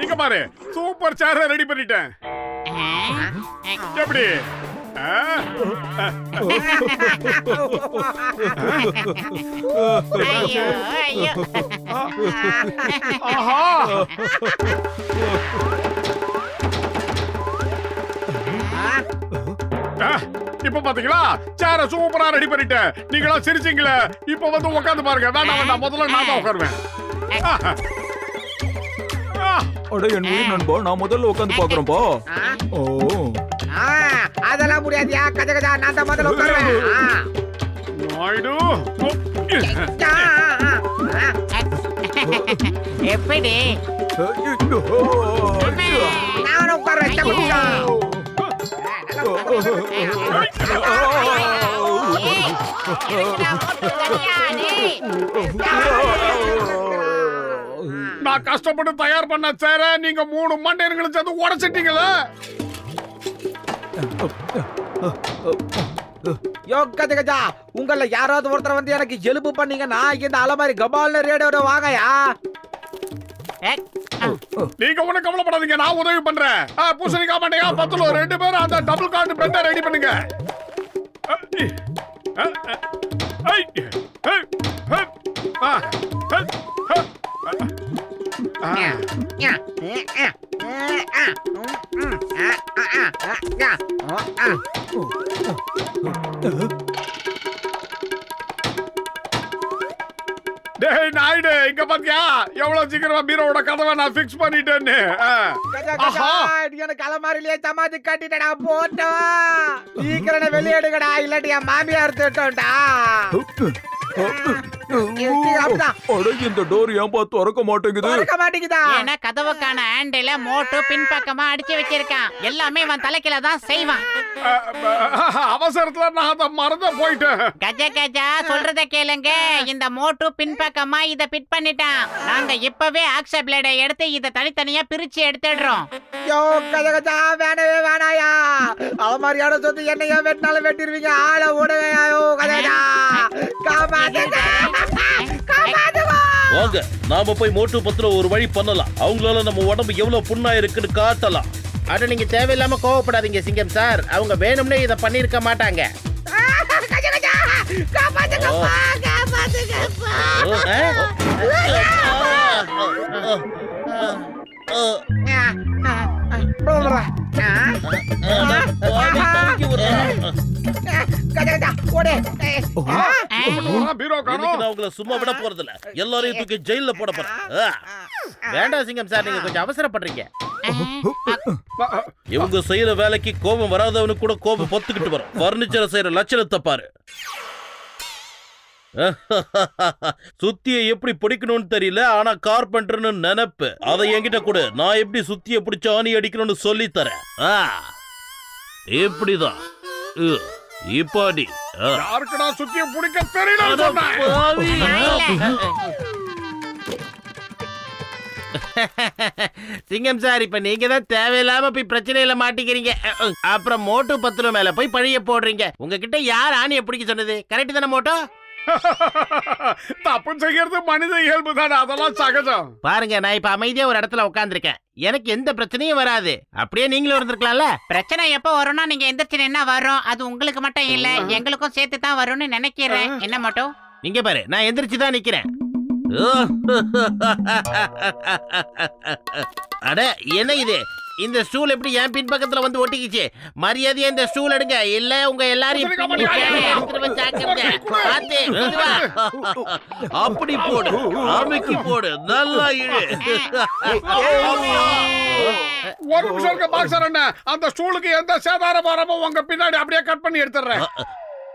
இங்க பாரு, சூப்பர் சேர ரெடி பண்ணிட்டேன். எப்படி? ஐயோ ஐயோ ஆஹா! இப்ப பாத்தீங்களா, சேர சூப்பரா ரெடி பண்ணிட்டேன். நீங்களா சிரிச்சீங்களே, இப்ப வந்து உட்கார்ந்து பாருங்க. வேண்டாம் வேண்டாம், முதல்ல நான் தான் உட்காருவேன். அட என் உயிர் நண்பா, நான் முதல்ல உட்காந்து பாக்குறேன்ப்பா. ஓ அதெல்லாம் முடியாதியா, கஜ கஜா, நான் தான் முதல்ல உட்காருவேன். நாயுடு, எப்படி நான் உட்காருவேன். நான் கஷ்டப்பட்டு தயார் பண்ண சேர நீங்க 3 மண்டையர்களும் சேர்ந்து உடைச்சிட்டீங்களே. யோ கஜ கஜா, உங்கள யாராவது ஒருத்தர் வந்து எனக்கு எலும்பு பண்ணீங்கன்னா இந்த அலமாரி கபால்னு ரேடியோட வாங்கயா. நீங்க ஒண்ணு கவலைப்படாதீங்க, நான் உதவி பண்றேன். பூசணிக்காய் மண்டையா பத்துல 2 பேரும் அந்த டபுள் கார்டு பெட்டை ரெடி பண்ணுங்க. டேய் நாயுடு, இங்க பாத்தியா எவ்வளவு சீக்கிரமா பீரோட கதவை நான் ஃபிக்ஸ் பண்ணிட்டேன்னு. எனக்கு அலமாரிலேயே சமாதி கட்டிட்டடா, போட்டோ சீக்கிரம் வெளியேடுங்கடா, இல்லாட்டி என் மாமியார் திட்டோம்டா. இந்த டோர் ஏன்பா திறக்க மாட்டேங்குது? ஏன்னா கதவுக்கான ஹேண்டில மோட்டு பின்பக்கமா அடிச்சு வச்சிருக்கான். எல்லாமே இவன் தலைக்கில தான் செய்வான். அவசரத்துல நான் அதை மறந்து போயிட்டேன். கஜ கஜா சொல்றத கேளுங்க, இந்த மோட்டு பின்பக்கமா இத பிட் பண்ணிட்டான். நாங்க இப்பவே ஆக்ஸ பிளேடை எடுத்து இத தனித்தனியா பிரிச்சு எடுத்துடுறோம். யோ கஜ கஜா, வேணவே வேணாயா. அலமாரியோட சொத்து என்னையா வெட்டினாலும் வெட்டிடுவீங்க, ஆளை ஓடுவையா. யோ கஜ கஜா, காப்பாத்துங்க, காப்பாத்துங்க. வாங்க, நாம போய் மோட்டு பத்துல ஒரு வழி பண்ணலாம். அவங்களால நம்ம உடம்பு எவ்வளவு புண்ணா இருக்குன்னு காட்டலாம். அட நீங்க தேவையில்லாம கோவப்படாதீங்க சிங்கம் சார், அவங்க வேணும்னே இத பண்ணிருக்க மாட்டாங்க. அவங்கள சும்மா விட போறது இல்ல, எல்லாரையும் தூக்கி ஜெயில போட போறேன். வேண்டாம் சிங்கம் சார், நீங்க கொஞ்சம் அவசரப்படுறீங்க. இவங்க செய்யற வேலைக்கு கோபம் வராதவனுக்கு கூட கோபம் பொத்துக்கிட்டு வரும். பர்னிச்சரை செய்யற லட்சணத்தை பாரு. சுத்தியை எப்படி பிடிக்கணும்னு தெரியல, ஆனா கார்பெண்டர்னு நினைப்பு. அதை என்கிட்ட கூட, நான் எப்படி சுத்தியை பிடிச்சு ஆணி அடிக்கணும்னு சொல்லி தரேன். இப்படிதான் இப்பாடி. யாருக்குடா சுத்தியை பிடிக்க தெரியல? சிங்கம் சார், இப்ப நீங்க தான் தேவையில்லாம போய் பிரச்சனையில மாட்டிக்கிறீங்க. அப்புறம் மோட்டு பத்துல மேல போய் பழிய போடுறீங்க. உங்ககிட்ட யார் ஆணியை பிடிக்க சொன்னது? கரெக்ட் தானே மோட்டோ? தப்பு செய்யறது மனித இயல்பு தானே, அதெல்லாம் சகஜம். பாருங்க, நான் இப்ப அமைதியா ஒரு இடத்துல உட்கார்ந்துருக்கேன். எனக்கு எந்த பிரச்சனையும் வராது. அப்படியே நீங்களும் இருந்திருக்கலாம்ல. பிரச்சனை எப்ப வரும்னா நீங்க எந்திரிச்சு என்ன வரும், அது உங்களுக்கு மட்டும் இல்ல எங்களுக்கும் சேர்த்து தான் வரும்னு நினைக்கிறேன். என்ன மட்டும் நீங்க பாரு, நான் எந்திரிச்சு தான் நிக்கிறேன். அட என்ன இது, இந்த ஸ்டூல் எப்படி என் பின்பக்கத்துல வந்து ஒட்டிக்கிச்சு? மரியாதையா இந்த ஸ்டூல் எடுங்க, இல்ல உங்க எல்லாரையும் அப்படி போடு, அமைக்கி போடு, நல்லா இழு. ஒரு நிமிஷம் இருக்க பாக்ஸர் அண்ணா, அந்த ஸ்டூலுக்கு எந்த சேதாரம் வராமோ உங்க பின்னாடி அப்படியே கட் பண்ணி எடுத்துறேன்.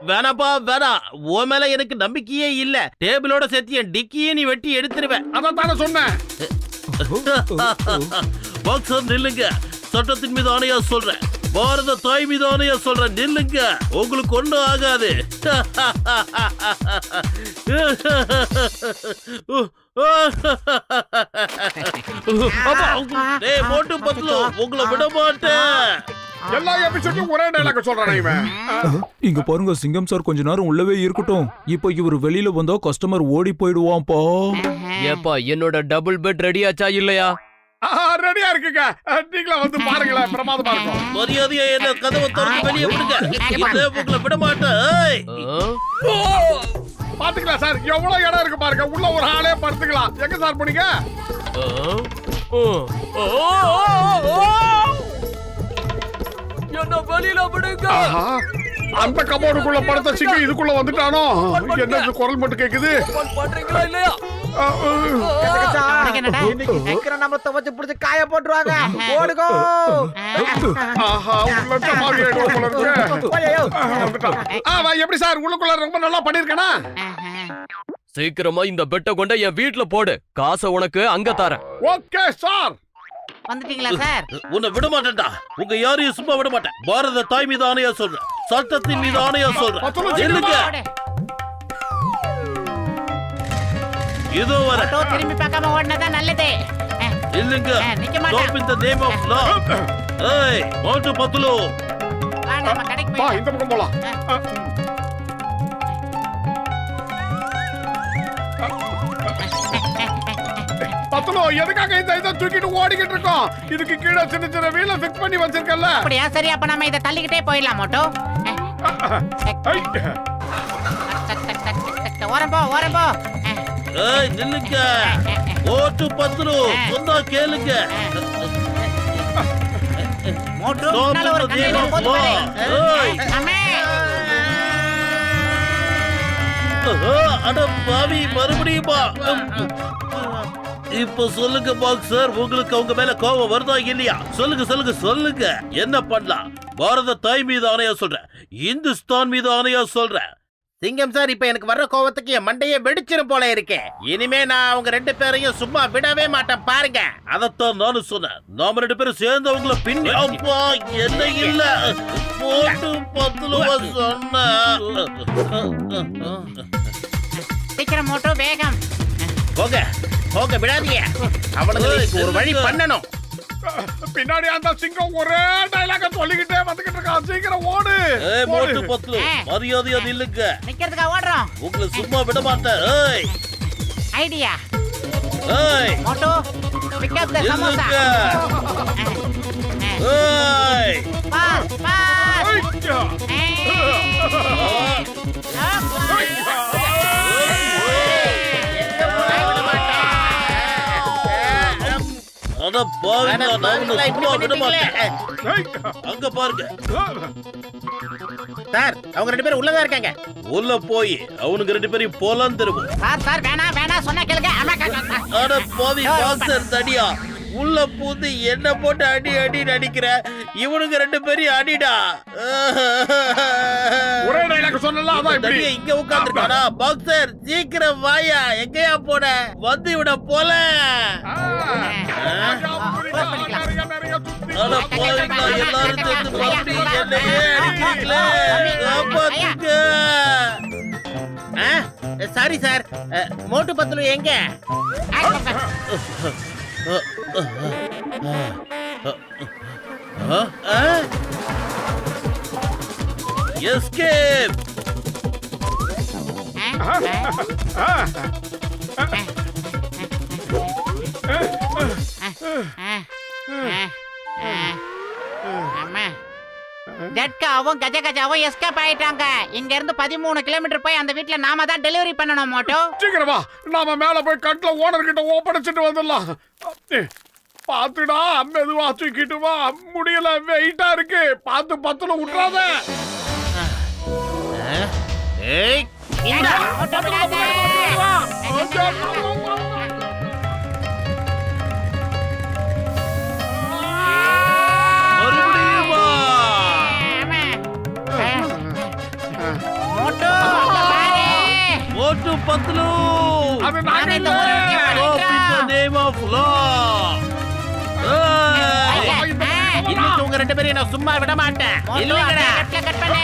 வேணாப்பா வேணாம், உன் மேல எனக்கு நம்பிக்கையே இல்ல. டேபிளோட சேர்த்து என் டிக்கியே நீ வெட்டி எடுத்துருவேன். அதான் தானே சொன்னேன். பாக்ஸர் நில்லுங்க, சட்டத்தின் மீது ஆணையா சொல்றேன், பாரத தாய் மீது ஆணையா சொல்றேன், நில்லுங்க, உங்களுக்கு ஒண்ணும் ஆகாது. மோட்டு பத்லு, உங்களை விட மாட்டேன். எல்லா எபிசோடும் ஒரே டயலாக் சொல்றானே இவன். இங்க பாருங்க சிங்கம் சார், கொஞ்ச நேரம் உள்ளவே இருக்கட்டும். இப்போ இவர் வெளியில வந்தா கஸ்டமர் ஓடி போயிடுவான்ப்பா. ஏப்பா, என்னோட டபுள் பெட் ரெடி ஆச்சா இல்லையா? ரெடியா இருக்குங்க. நீங்களே வந்து பாருங்களேன், பிரமாதமா இருக்கும். மரியாதையா என்ன கதவை திறந்து வெளியே விடுங்க. இதே உங்களை விட மாட்டேன். ஏய். பாத்துக்கலாம் சார், எவ்வளவு இடம் இருக்கு பாருங்க. உள்ள ஒரு ஆளே படுத்துக்கலாம். எங்க சார் போனீங்க? என்ன வெளியில விடுங்க. அந்த கபோர்டுக்குள்ள படுத்த சிங்க இதுக்குள்ள வந்துட்டானோ? என்ன இது குரல் மட்டும் கேக்குது? பண்றீங்களா இல்லையா? இன்னைக்கு சீக்கிரம் நம்ம துவச்சு பிடிச்சு காய போட்டுருவாங்க. ஓடுகோ. எப்படி சார் உள்ளுக்குள்ள ரொம்ப நல்லா பண்ணிருக்கனா? சீக்கிரமா இந்த பெட்டை கொண்ட என் வீட்டுல போடு. காசை உனக்கு அங்க தரேன். Okay sir. வந்துட்டீங்களா சார்? உன்னை விட மாட்டேன்டா. உங்க யாரையும் சும்மா விட மாட்டேன். பாரத தாய் மீது ஆணையா சொல்றேன், சட்டத்தின் மீது ஆணையா சொல்றேன். இல்லைங்க, இதோ வர. திரும்பி பார்க்காம ஓடினதான் நல்லது. இல்லைங்க, நிக்க மாட்டேன். stop in the name of law. ஏய், மோட்டு பத்துலு. நம்ம கடைக்கு வா, இந்த பக்கம் போலாம். பத்துலு, எதுக்காக இந்த இதை தூக்கிட்டு ஓடிக்கிட்டு இருக்கோம்? இதுக்கு கீழே சின்ன சின்ன வீல ஃபிக்ஸ் பண்ணி வச்சிருக்கல. அப்படியா? சரி, அப்ப நம்ம இதை தள்ளிக்கிட்டே போயிடலாம். மோட்டோ ஓரம் போ. ஏய், நில்லுங்க. மோட்டு பத்துலு, சொன்னா கேளுங்க. மோட்டோ முன்னால ஒரு கண்ணையில போட்டு பாரு. ஏய். அம்மே. அட பாவி, மறுபடியுமா? இப்ப சொல்லுங்க பாக்ஸர், உங்களுக்கு அவங்க மேல கோபம் வருதா இல்லையா? சொல்லுங்க. என்ன பண்ணலாம்? பாரத தாய் மீது ஆணையா சொல்றேன், இந்துஸ்தான் மீது ஆணையா சொல்றேன். சிங்கம் சார், இப்ப எனக்கு வர்ற கோவத்துக்கு என் மண்டையே வெடிச்சிரும் போல இருக்கு. இனிமே நான் அவங்க 2 பேரையும் சும்மா விடவே மாட்டேன். பாருங்க, அதத்தான் நானும் சொன்னேன். நாம 2 பேரும் சேர்ந்து அவங்கள பின்னி. அப்பா, என்ன இல்ல போட்டு பத்துலுவ சொன்ன. சீக்கிரம் மோட்டோ, வேகம். போக விடாதீங்க. அவனுக்கு ஒரு வழி பண்ணணும். பின்னாடி அந்த சிங்கம் ஒரே டயலாக சொல்லிக்கிட்டே வந்துகிட்டு இருக்கான். சீக்கிரம் ஓடு. ஏய், மோட்டு பத்துலு, மரியாதையா நில்லுங்க. நிக்கிறதுக்கா ஓடுறோம்? உங்களை சும்மா விட மாட்டேன். ஏய், ஐடியா. ஏய், மோட்டோ, pick up the samosa. ஏய், பாஸ். அட பாவி, நான் உன்னை சும்மா விட மாட்டேன். அங்க பாருங்க சார், அவங்க 2 பேரும் உள்ளதா இருக்காங்க. உள்ள போய் அவனுக்கு 2 பேரையும் போலாம் தருவோம். சார் வேணா சொன்னா கேளுங்க. அட பாவி பாக்ஸர் தடியா, உள்ள பூந்து என்ன போட்டு அடி நடிக்கிற. இவனுக்கு 2 பேரையும் அடிடா. ஒரே டயலாக் சொன்னல, அதான் இப்படி. தடியா இங்க உட்கார்ந்திருக்கானா? பாக்ஸர், சீக்கிரம் வாயா. எங்கயா போன? வந்து இவன போல. அட பாவிங்களா, எல்லாரும் சேர்ந்து மறுபடியும் என்னையே அடிக்கிறீங்களே. காப்பாத்துங்க. சாரி சார், மோட்டு பத்துலு எங்க? எஸ்கேப். ஜட்காவும் கஜகஜாவும் எஸ்கேப் ஆயிட்டாங்க. இங்க இருந்து 13 கிலோமீட்டர் போய் அந்த வீட்ல நாம தான் டெலிவரி பண்ணணும். மோட்டோ, சீக்கிரமா நாம மேல போய் கட்ல ஓனர் கிட்ட ஒப்படைச்சிட்டு வந்துடலாம். பாத்துடா, மெதுவா தூக்கிட்டு வா. முடியல, வெயிட்டா இருக்கு. பார்த்து பத்துல விட்டுறாத. ஏய், மோட்டோ விடாத. மறுபடியுமா? மோட்டோ, அங்க பாரு. மோட்டு பத்துலு, அது நாங்க இந்த இல்ல. ஊரை விட்டு Stop in the name of law. ஏய், இன்னைக்கு உங்க 2 பேரையும் நான் சும்மா விட மாட்டேன். இல்லங்கடா, கட் பண்ணு.